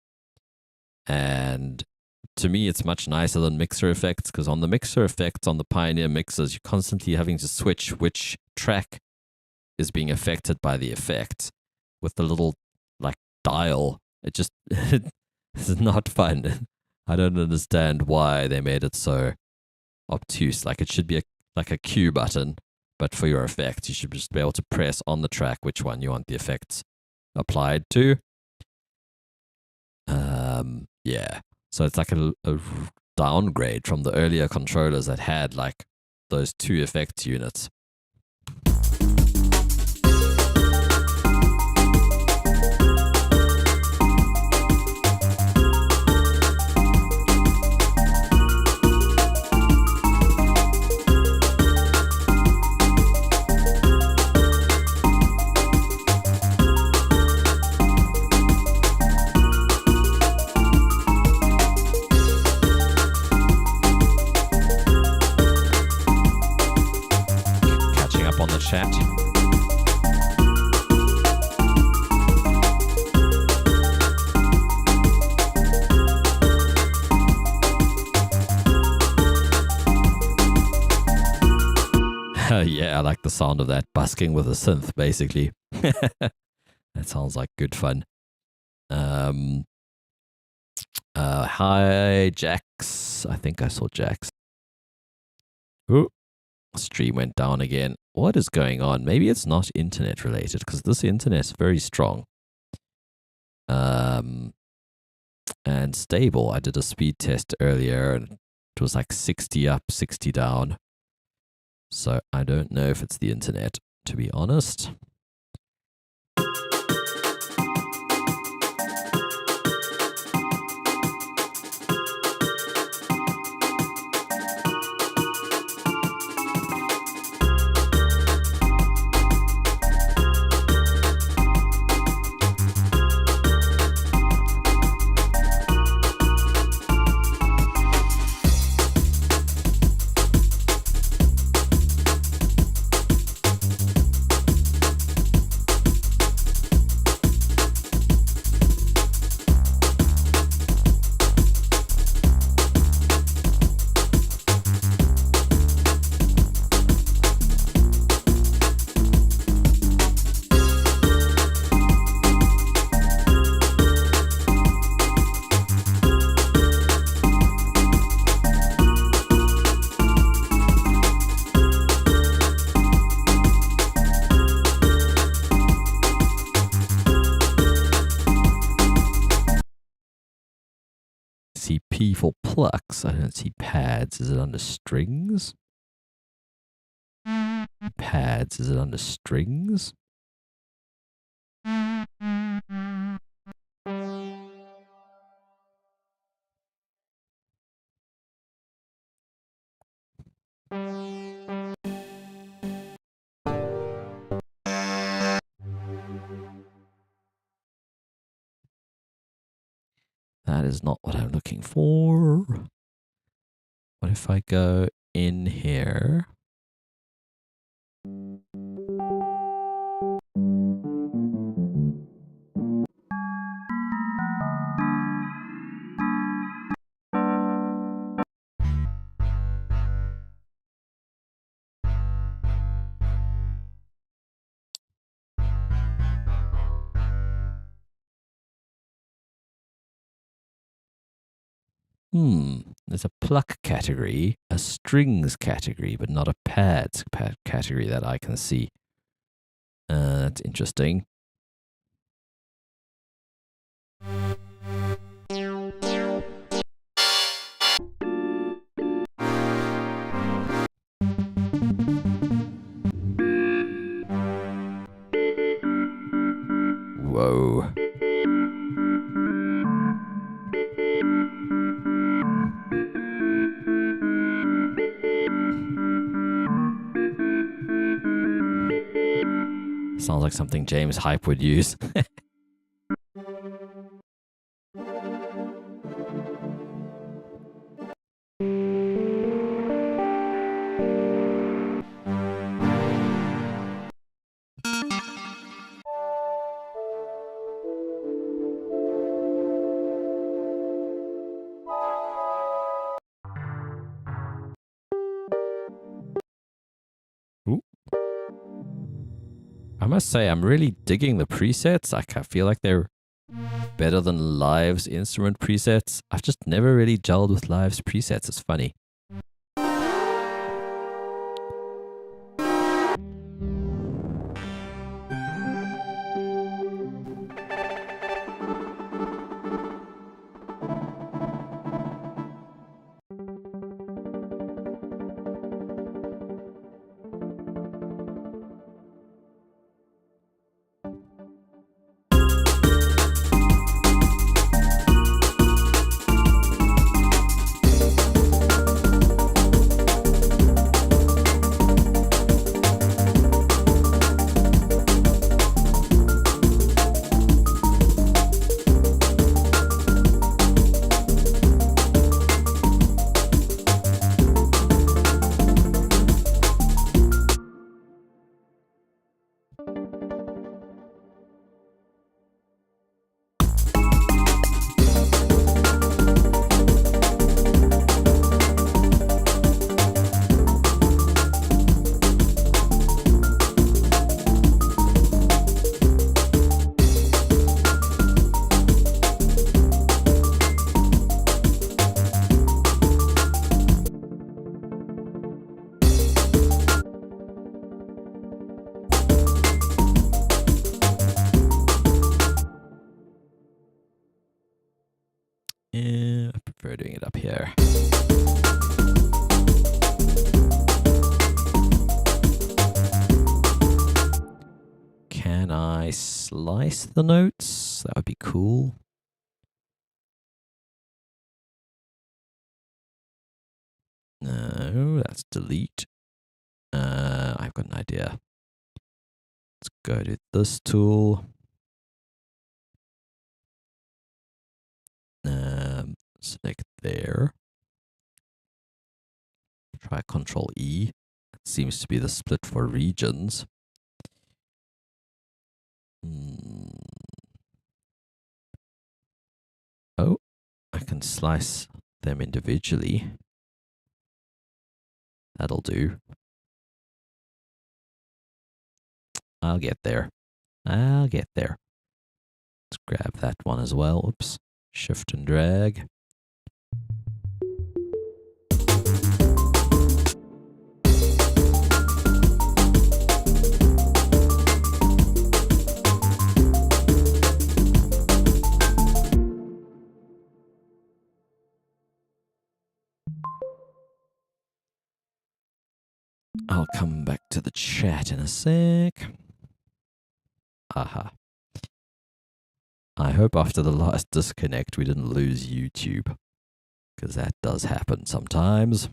And to me, it's much nicer than mixer effects, because on the mixer effects on the Pioneer mixers, you're constantly having to switch which track is being affected by the effect with the little like dial. It just it's not fun. I don't understand why they made it so obtuse. Like it should be like a Q button, but for your effects, you should just be able to press on the track which one you want the effects applied to. Yeah. So it's like a downgrade from the earlier controllers that had like those 2 effects units. On the chat. Yeah, I like the sound of that busking with a synth, basically. That sounds like good fun. Hi, Jax. I think I saw Jax. Ooh. Stream went down again. What is going on? Maybe it's not internet related, because this internet's very strong. And stable. I did a speed test earlier and it was like 60 up, 60 down. So I don't know if it's the internet, to be honest. See P for plucks. I don't see pads. Is it under strings? Pads. Is it under strings? That is not what I'm looking for. What if I go in here? There's a pluck category, a strings category, but not a pads category that I can see. That's interesting. Whoa. Sounds like something James Hype would use. I must say, I'm really digging the presets. Like, I feel like they're better than Live's instrument presets. I've just never really gelled with Live's presets. It's funny. Yeah, I prefer doing it up here. Can I slice the notes? That would be cool. No, that's delete. I've got an idea. Let's go to this tool. Select there. Try Control E. It seems to be the split for regions. Oh, I can slice them individually. That'll do. I'll get there. I'll get there. Let's grab that one as well. Oops. Shift and drag. I'll come back to the chat in a sec. Aha. I hope after the last disconnect we didn't lose YouTube, because that does happen sometimes.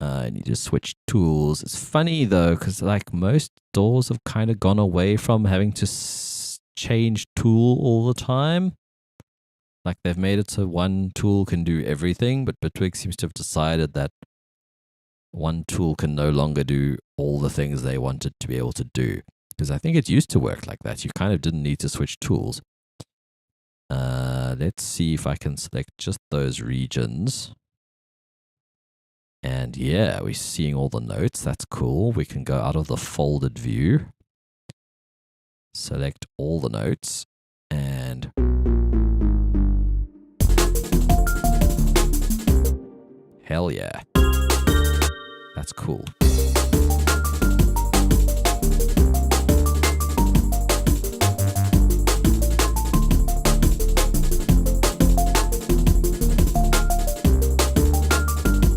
I need to switch tools. It's funny though, because like most DAWs have kind of gone away from having to change tool all the time. Like they've made it so one tool can do everything, but Bitwig seems to have decided that one tool can no longer do all the things they wanted to be able to do. Because I think it used to work like that. You kind of didn't need to switch tools. Let's see if I can select just those regions. And yeah, we're seeing all the notes. That's cool. We can go out of the folded view, select all the notes, and hell yeah. That's cool.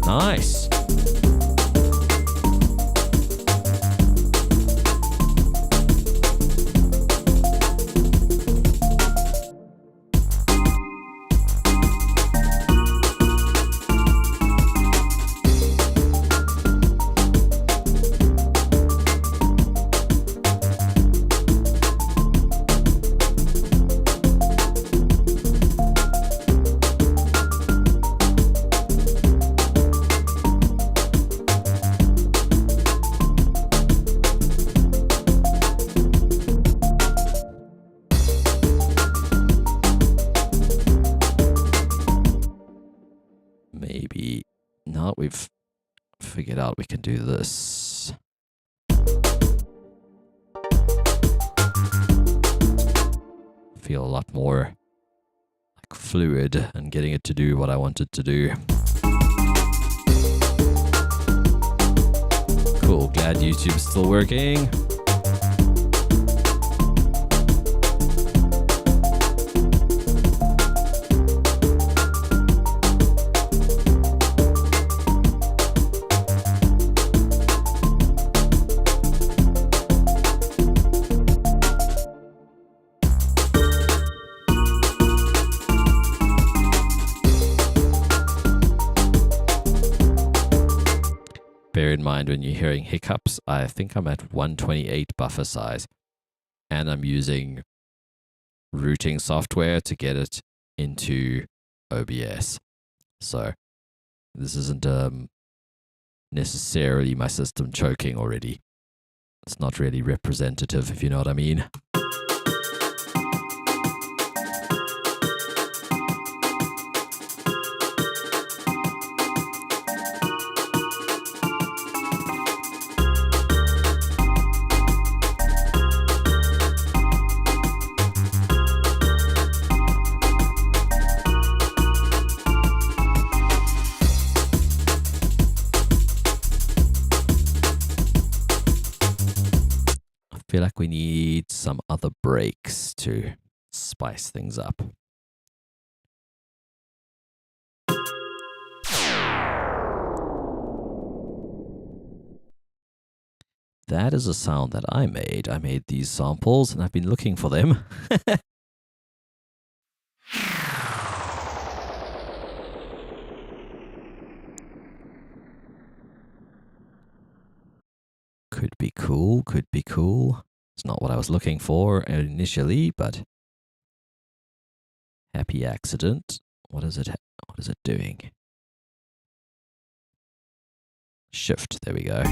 Nice. maybe now that we've figured out we can do this. Feel a lot more like fluid and getting it to do what I want it to do. Cool, glad YouTube's still working. Bear in mind when you're hearing hiccups, I think I'm at 128 buffer size and I'm using routing software to get it into OBS. So this isn't necessarily my system choking already. It's not really representative, if you know what I mean. I feel like we need some other breaks to spice things up. That is a sound that I made. I made these samples and I've been looking for them. Could be cool, could be cool. It's not what I was looking for initially, but happy accident. What is it doing? Shift, there we go.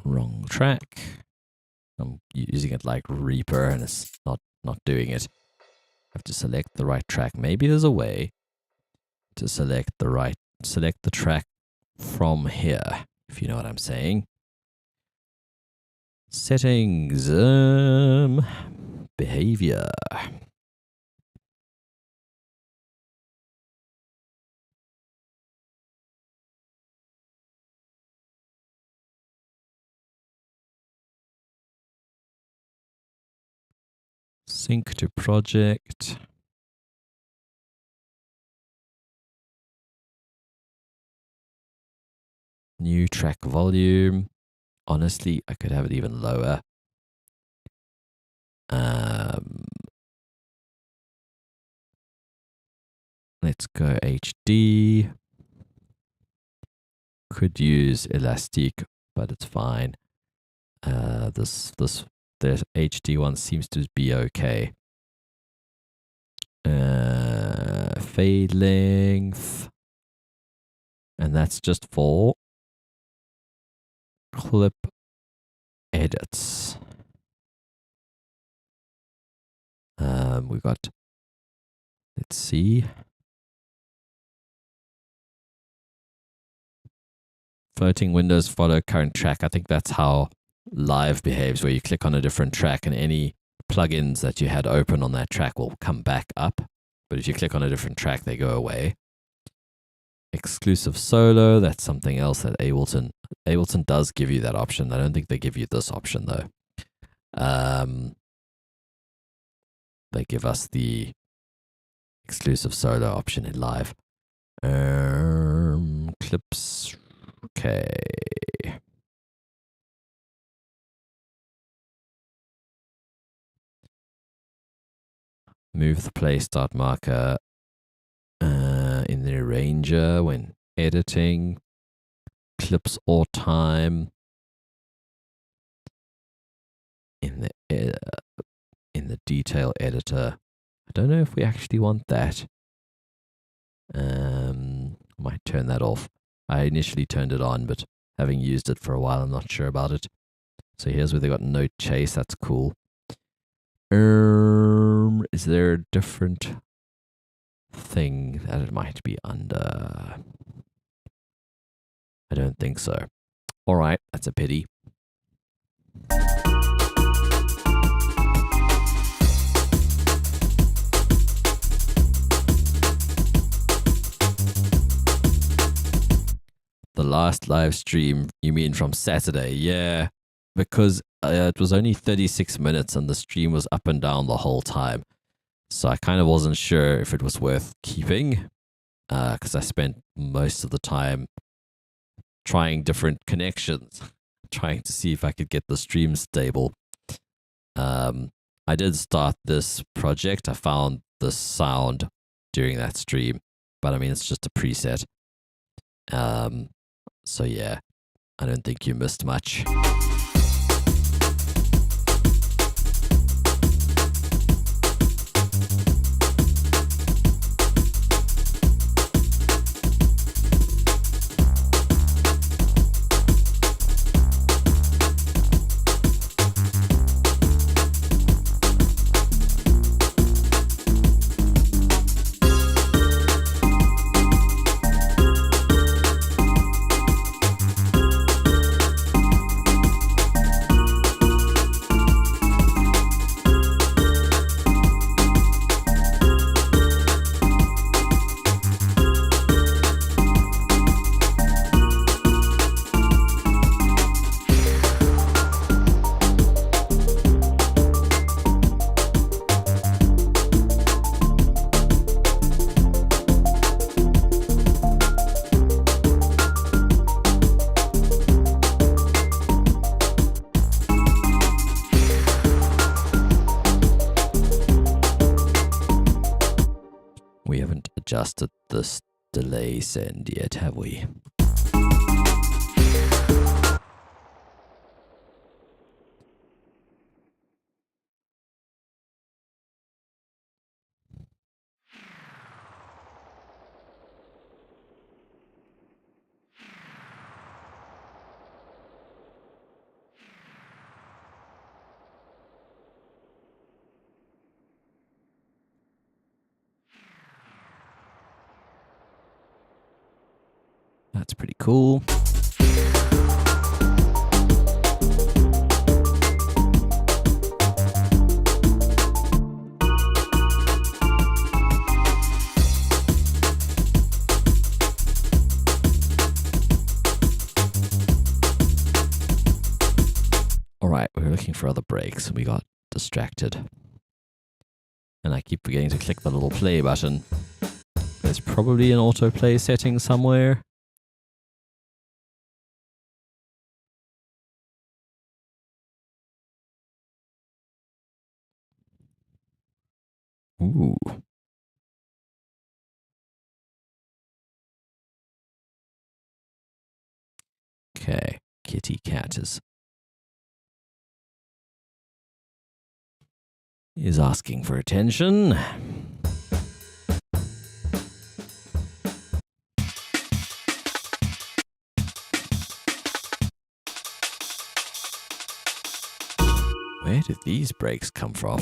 Wrong track. I'm using it like Reaper and it's not doing it. I have to select the right track. Maybe there's a way to select the track from here, if you know what I'm saying. Settings, behavior. Sync to project. New track volume. Honestly, I could have it even lower. Let's go HD. Could use Elastic, but it's fine. The HD one seems to be okay. Fade length. And that's just for clip edits. We got, let's see. Floating windows follow current track. I think that's how Live behaves, where you click on a different track and any plugins that you had open on that track will come back up. But if you click on a different track, they go away. Exclusive solo, that's something else that Ableton does give you that option. I don't think they give you this option though. They give us the exclusive solo option in Live. Clips, okay. Move the play start marker in the arranger when editing. Clips or time. detail editor. I don't know if we actually want that. Might turn that off. I initially turned it on, but having used it for a while, I'm not sure about it. So here's where they got note chase. That's cool. Is there a different thing that it might be under? I don't think so. All right, that's a pity. The last live stream, you mean from Saturday? Yeah, because it was only 36 minutes and the stream was up and down the whole time. So I kind of wasn't sure if it was worth keeping because I spent most of the time trying different connections, trying to see if I could get the stream stable. I did start this project. I found the sound during that stream, but I mean, it's just a preset. So yeah, I don't think you missed much. We haven't adjusted this delay send yet, have we? That's pretty cool. All right, we were looking for other breaks and we got distracted. And I keep forgetting to click the little play button. There's probably an autoplay setting somewhere. Ooh. Okay, kitty cat is asking for attention. Where did these breaks come from?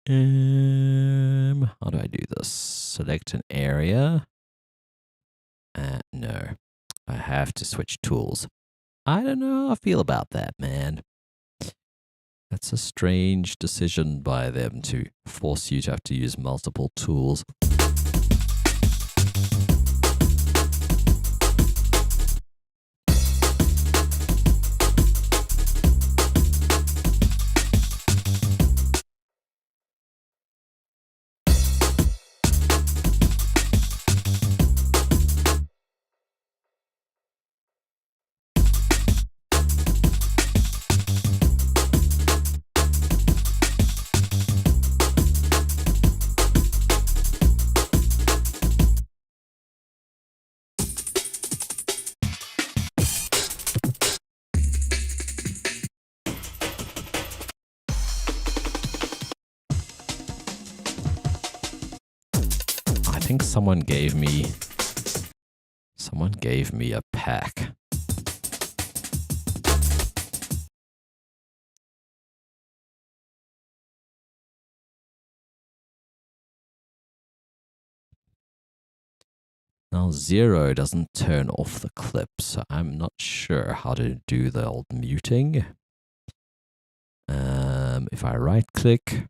How do I do this? Select an area. No. I have to switch tools. I don't know how I feel about that, man. That's a strange decision by them to force you to have to use multiple tools. I think someone gave me a pack. Now 0 doesn't turn off the clip, so I'm not sure how to do the old muting. If I right click,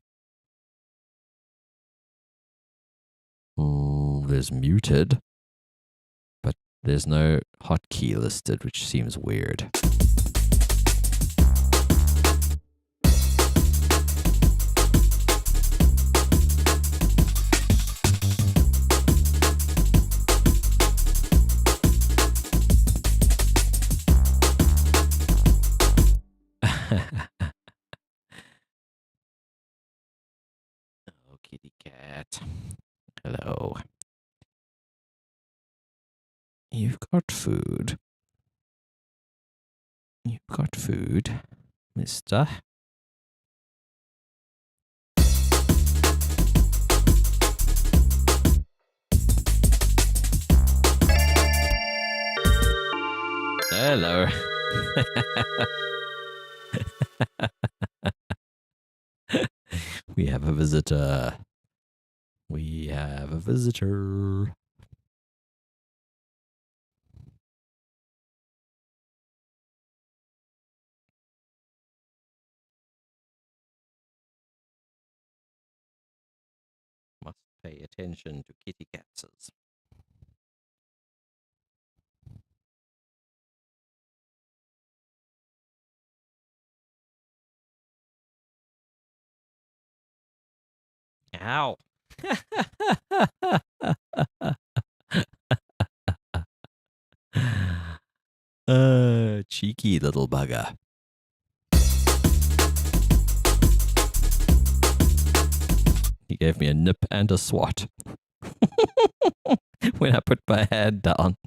there's muted, but there's no hotkey listed, which seems weird. Oh, kitty cat. Hello. You've got food. You've got food, mister. Hello. We have a visitor. We have a visitor. Must pay attention to kitty cats. Ow. Cheeky little bugger. He gave me a nip and a swat when I put my hand down.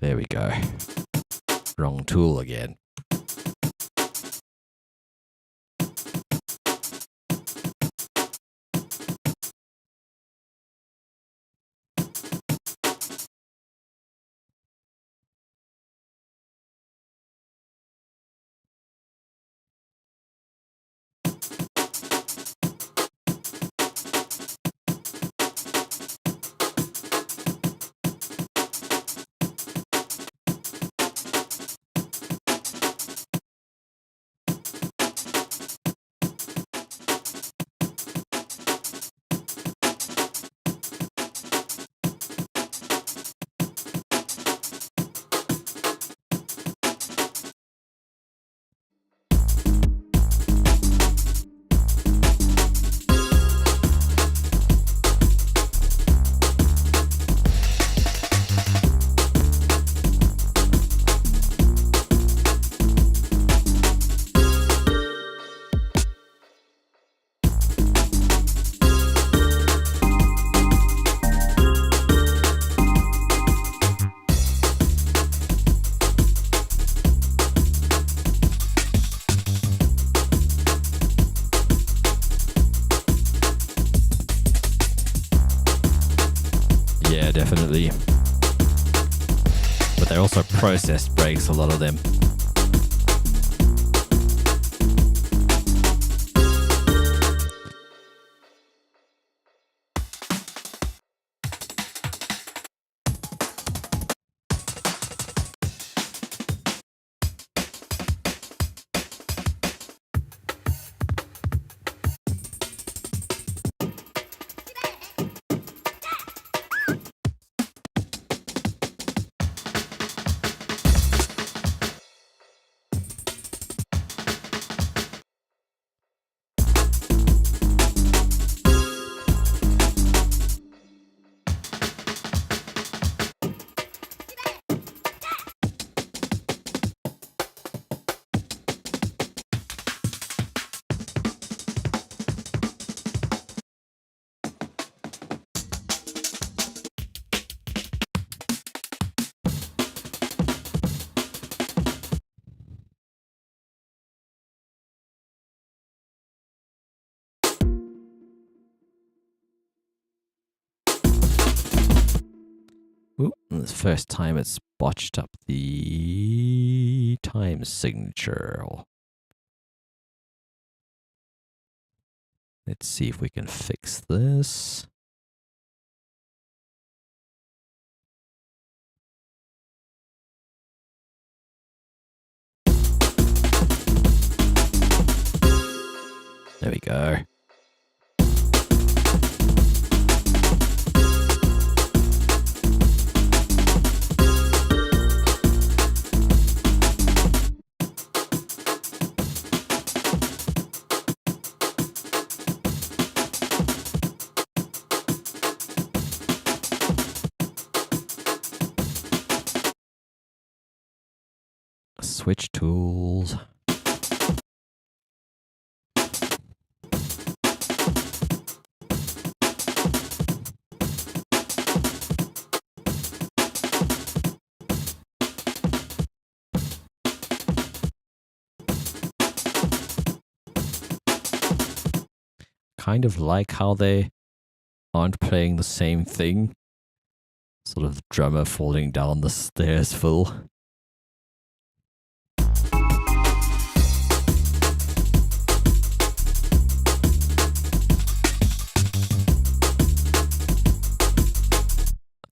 There we go. Wrong tool again. Yeah, definitely. But they're also processed brakes, a lot of them. Ooh, this first time it's botched up the time signature. Let's see if we can fix this. There we go. Switch tools. Kind of like how they aren't playing the same thing. Sort of drummer falling down the stairs full.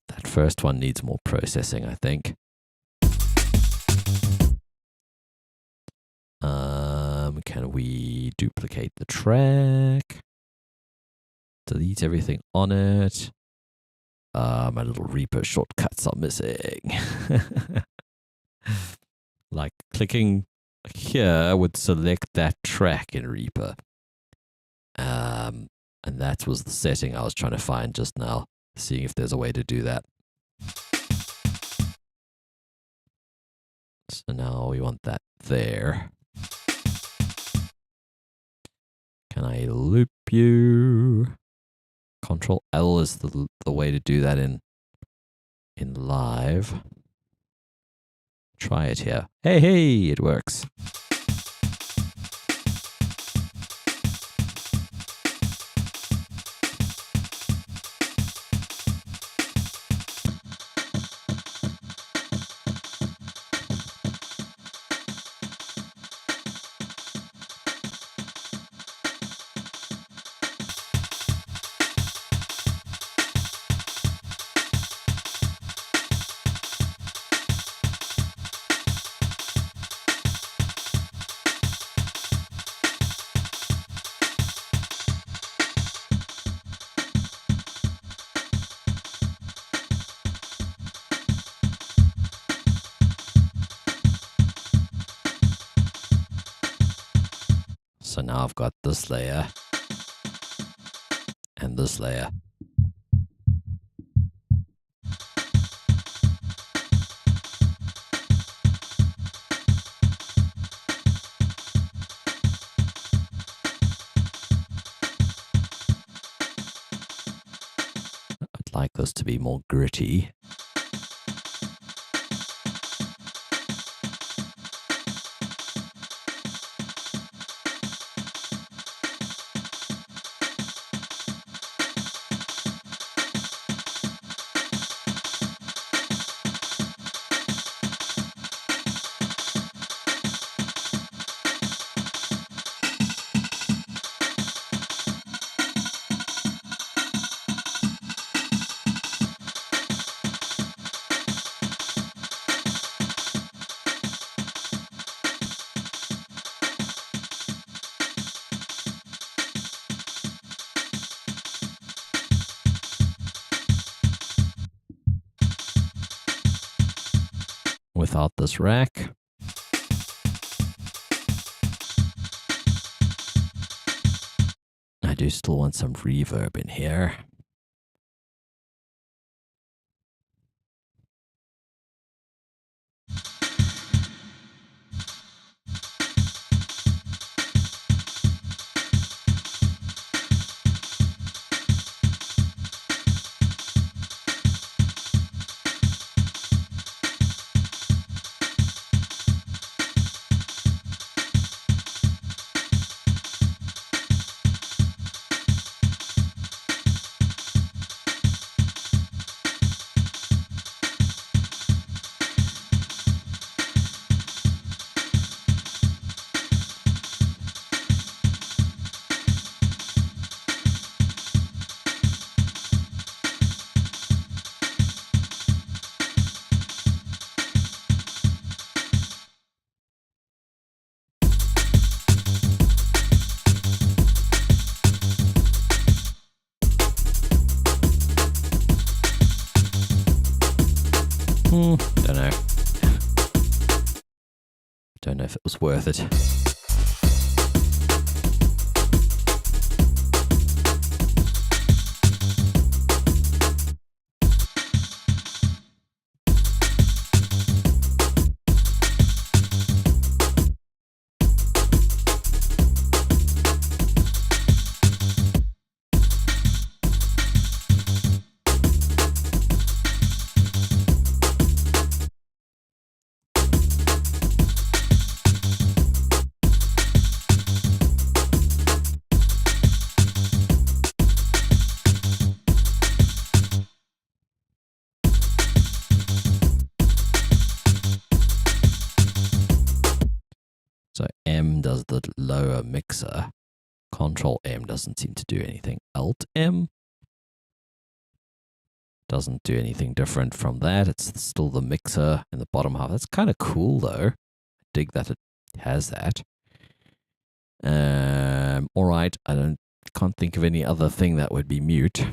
That first one needs more processing, I think. Can we duplicate the track? Delete everything on it. My little Reaper shortcuts are missing. Like clicking here would select that track in Reaper. And that was the setting I was trying to find just now, seeing if there's a way to do that. So now we want that there. Can I loop you? Control L is the way to do that in live. try it here. Hey, it works. So now I've got this layer and this layer. I'd like this to be more gritty. Without this rack. I do still want some reverb in here. Don't know. Don't know if it was worth it. So M does the lower mixer. Control M doesn't seem to do anything. Alt M doesn't do anything different from that. It's still the mixer in the bottom half. That's kind of cool though. I dig that it has that. All right. Can't think of any other thing that would be mute.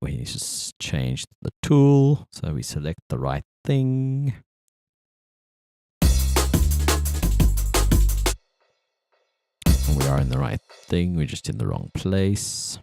We need to change the tool. So we select the right thing. We are in the right thing. We're just in the wrong place.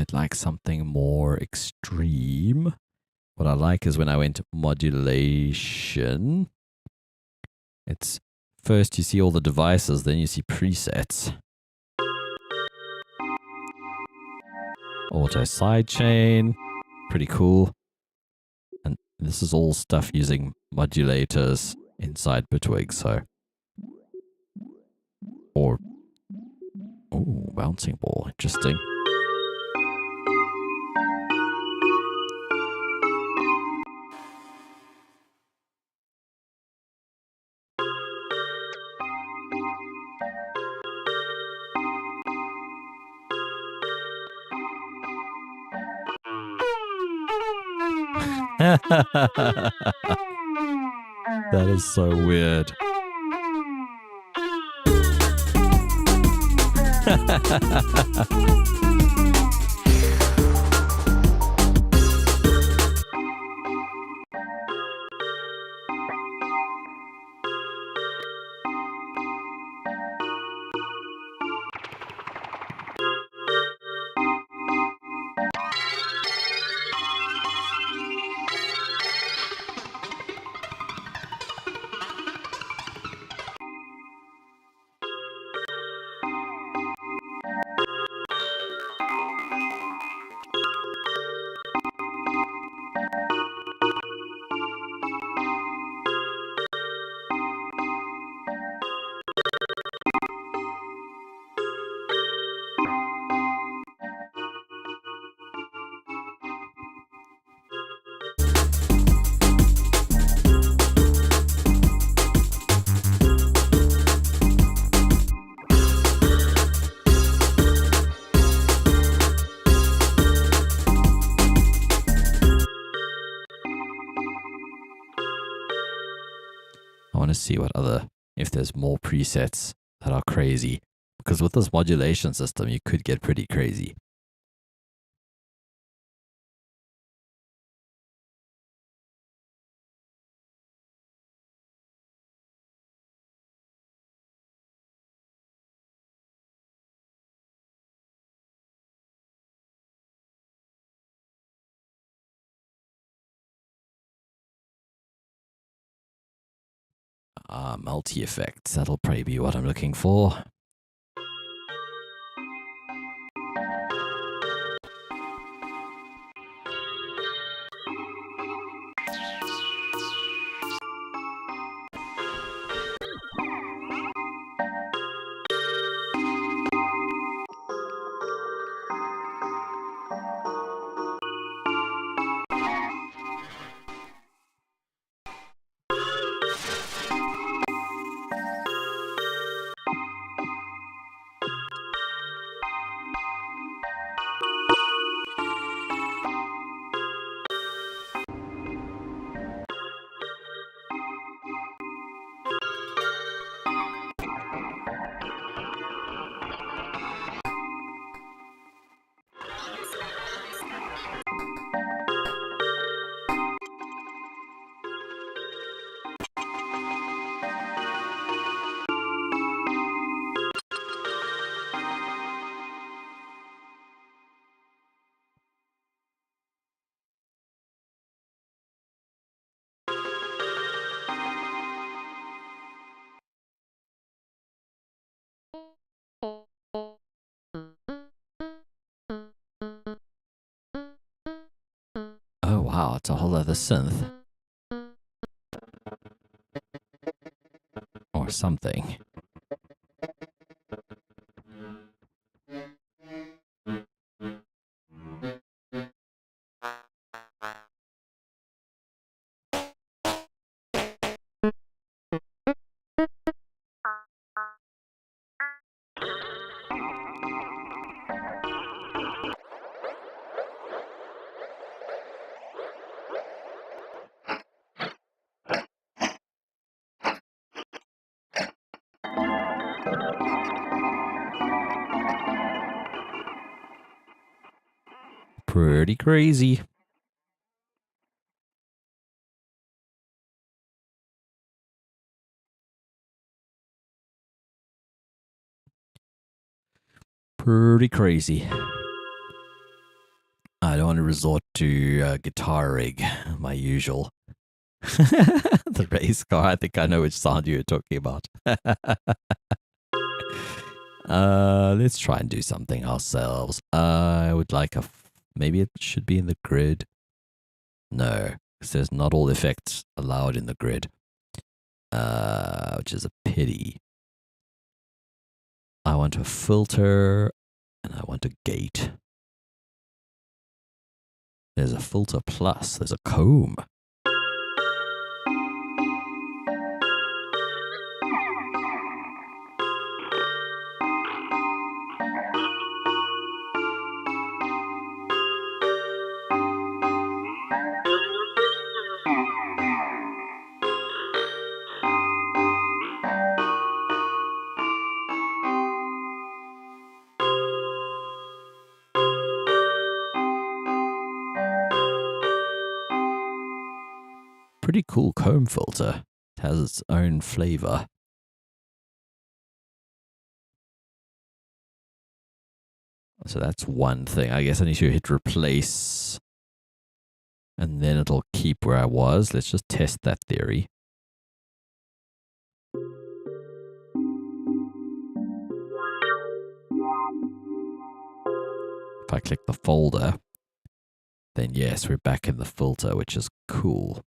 I'd like something more extreme. What I like is when I went modulation, it's first you see all the devices, then you see presets. Auto sidechain, pretty cool. And this is all stuff using modulators inside Bitwig, so. Or, oh, bouncing ball, interesting. That is so weird. want to see if there's more presets that are crazy. Because with this modulation system, you could get pretty crazy. Multi-effects. That'll probably be what I'm looking for. Oh wow, it's a whole other synth. Or something. Pretty crazy. Pretty crazy. I don't want to resort to guitar rig, my usual. The race car. I think I know which sound you're talking about. Let's try and do something ourselves. I would like maybe it should be in the grid. No, because there's not all effects allowed in the grid, which is a pity. I want a filter and I want a gate. There's a filter plus. There's a comb. Pretty cool comb filter. It has its own flavor. So that's one thing. I guess I need to hit replace and then it'll keep where I was. Let's just test that theory. If I click the folder, then yes, we're back in the filter, which is cool.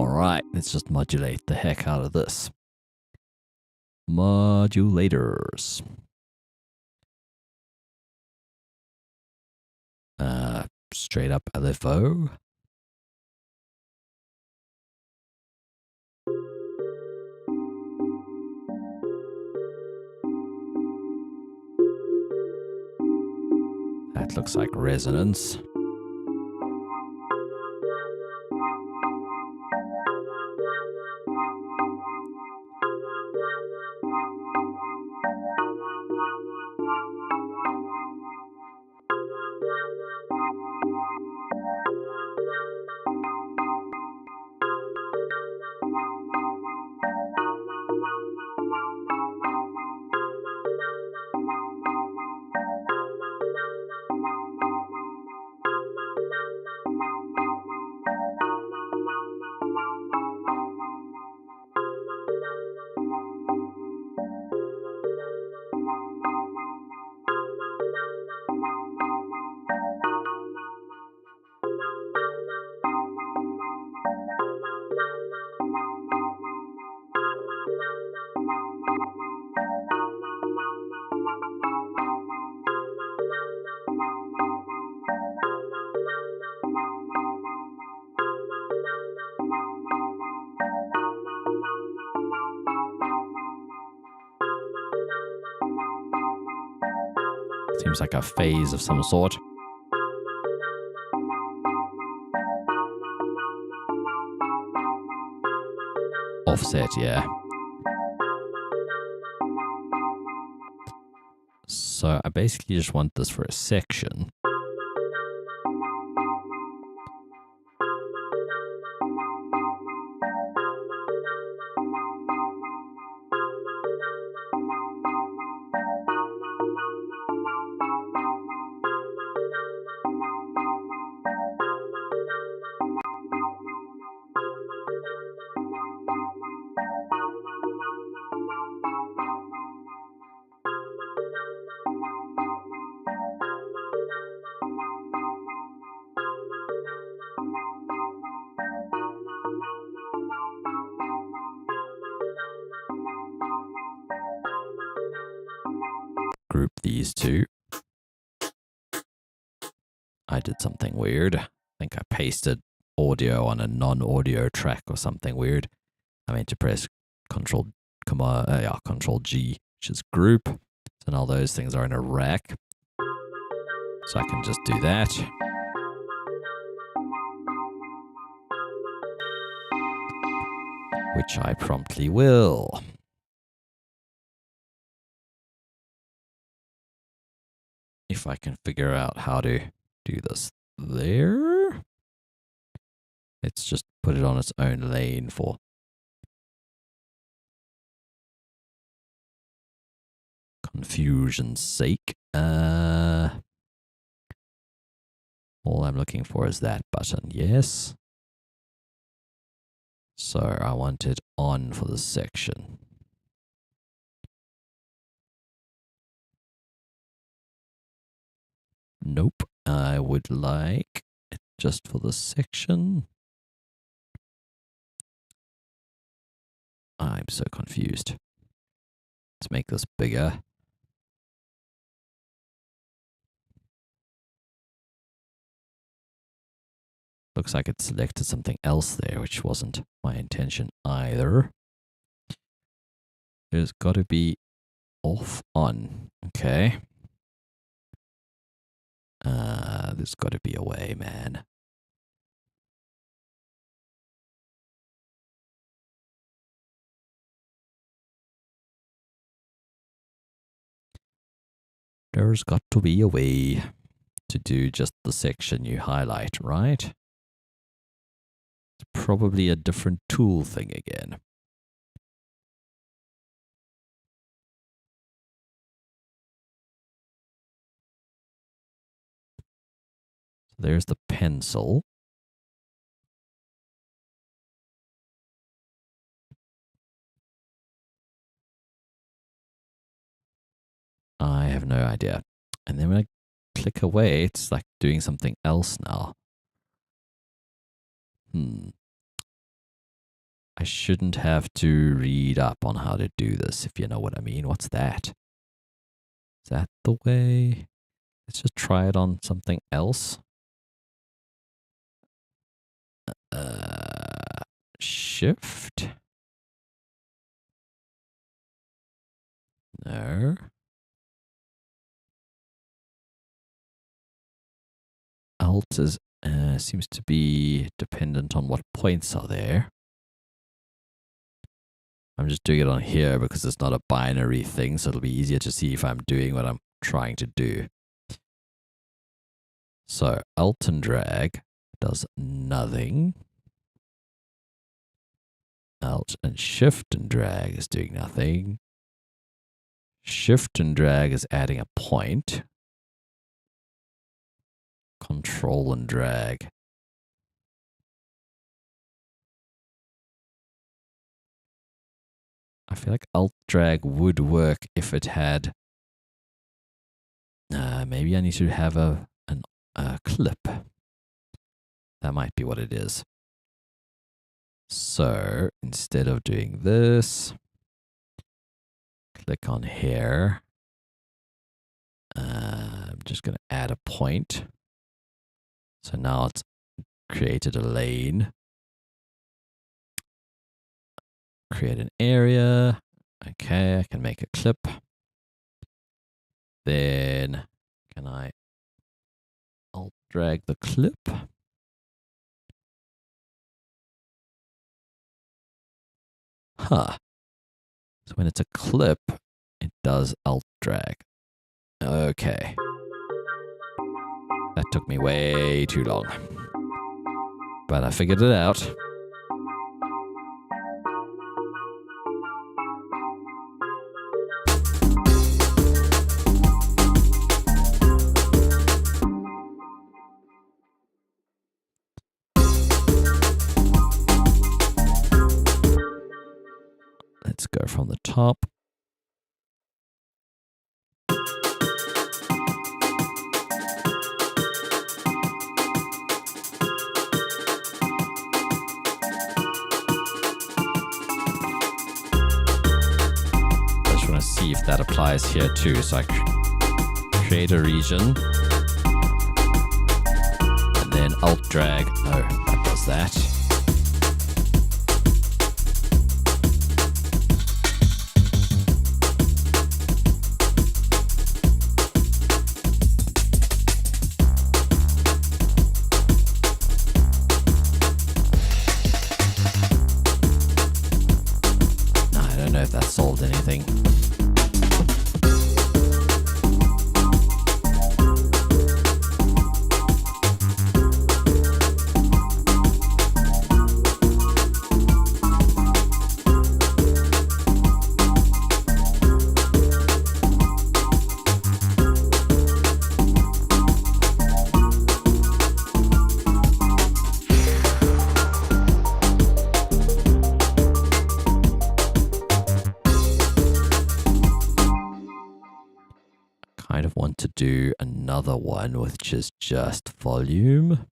Alright, let's just modulate the heck out of this. Modulators. Straight up LFO. That looks like resonance. Seems like a phase of some sort. Offset, yeah. So I basically just want this for a section. Group these two. I did something weird. I think I pasted audio on a non-audio track or something weird. I meant to press Control G, which is group. So now those things are in a rack. So I can just do that. Which I promptly will. If I can figure out how to do this there. Let's just put it on its own lane for confusion's sake. All I'm looking for is that button, yes. So I want it on for this section. Nope, I would like it just for this section. I'm so confused. Let's make this bigger. Looks like it selected something else there, which wasn't my intention either. There's got to be off on. Okay. There's got to be a way, man. There's got to be a way to do just the section you highlight, right? It's probably a different tool thing again. So there's the pencil. I have no idea. And then when I click away, it's like doing something else now. I shouldn't have to read up on how to do this, if you know what I mean. What's that? Is that the way? Let's just try it on something else. Shift? No. Alt is seems to be dependent on what points are there. I'm just doing it on here because it's not a binary thing, so it'll be easier to see if I'm doing what I'm trying to do. So Alt and drag does nothing. Alt and Shift and drag is doing nothing. Shift and drag is adding a point. Control and drag. I feel like Alt drag would work if it had. Maybe I need to have a clip. That might be what it is. So instead of doing this, click on here. I'm just going to add a point. So now it's created a lane. Create an area. Okay, I can make a clip. Then can I Alt drag the clip? Huh. So when it's a clip, it does Alt drag. Okay. That took me way too long. But I figured it out. Let's go from the top. See if that applies here too. So I create a region and then Alt drag. Oh, that does that. I don't know if that solved anything. Kind of want to do another one which is just volume.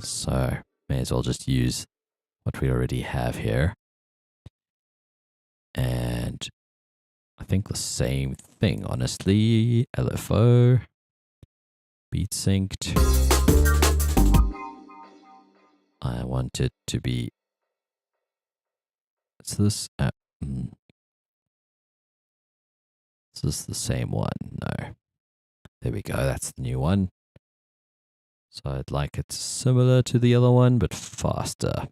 So may as well just use what we already have here. And I think the same thing, honestly. LFO, beat synced. I want it to be. Is this? Is this the same one? No. There we go. That's the new one. So I'd like it similar to the other one, but faster.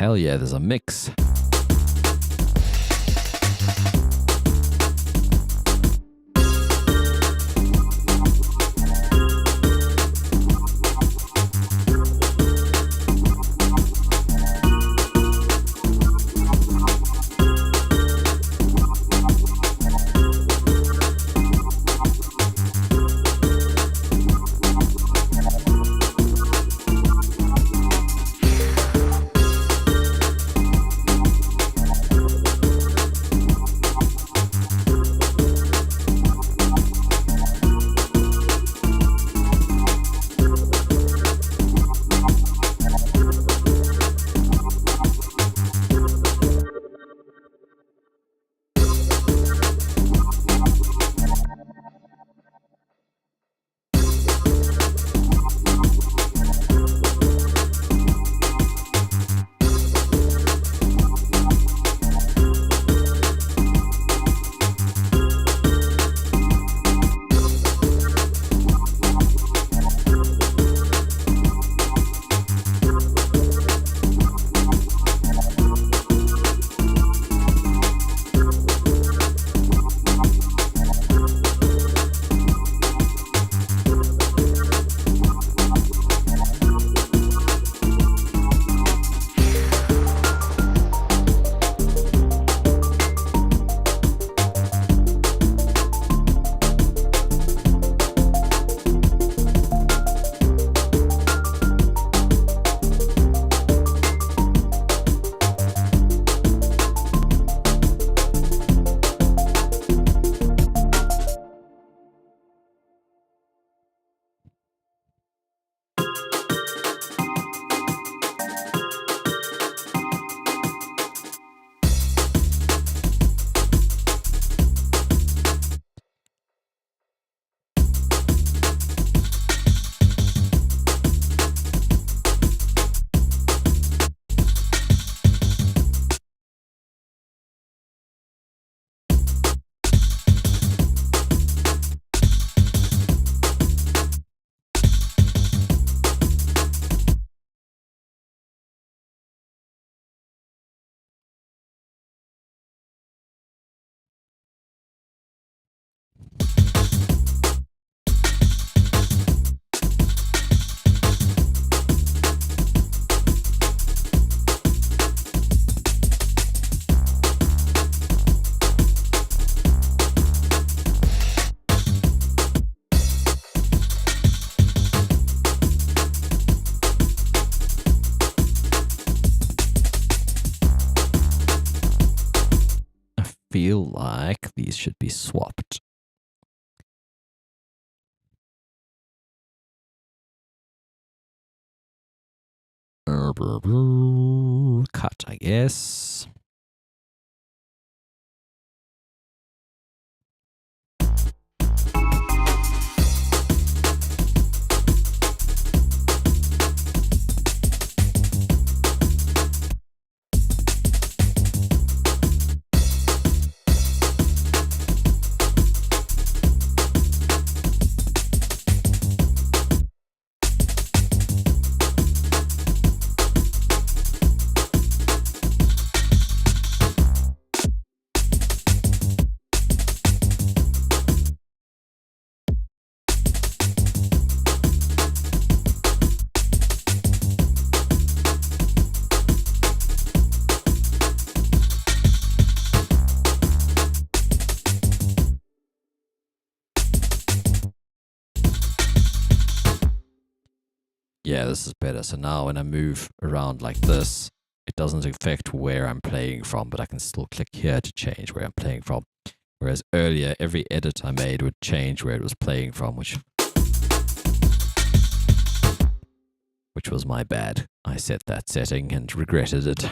hell yeah, there's a mix. Feel like these should be swapped. Cut, I guess. Yeah, this is better. So now when I move around like this, it doesn't affect where I'm playing from, but I can still click here to change where I'm playing from. Whereas earlier, every edit I made would change where it was playing from, which was my bad. I set that setting and regretted it.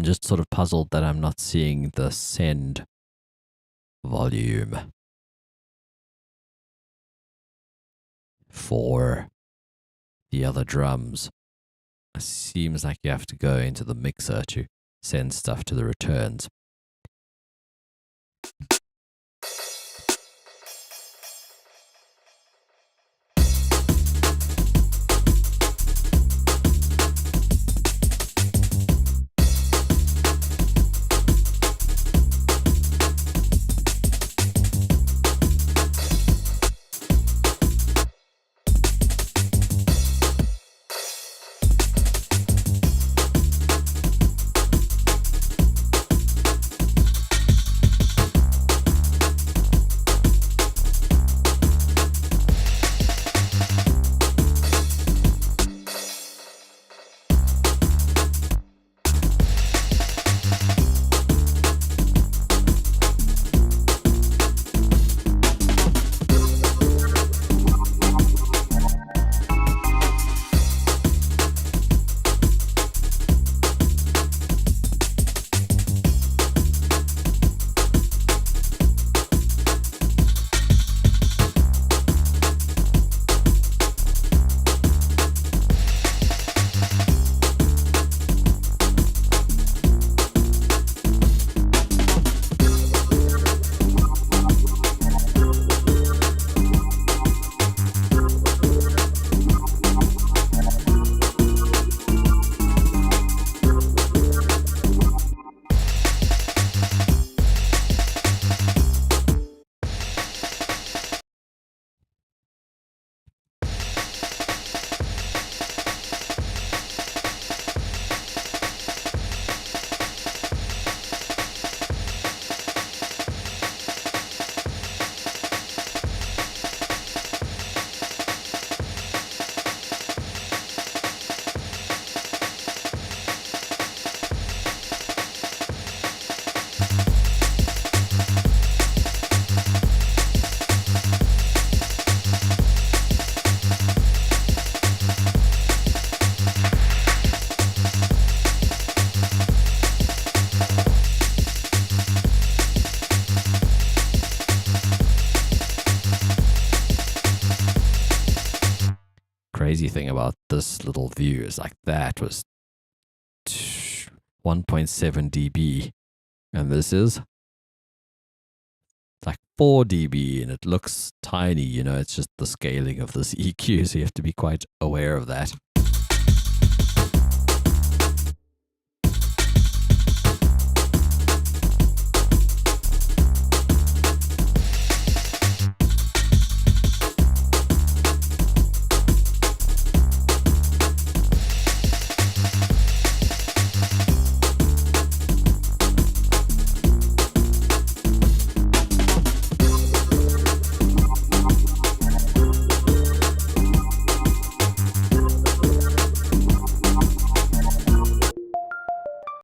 just sort of puzzled that I'm not seeing the send volume for the other drums. It seems like you have to go into the mixer to send stuff to the returns. Crazy thing about this little view is like that was 1.7 dB, and this is like 4 dB, and it looks tiny. It's just the scaling of this EQ, so you have to be quite aware of that.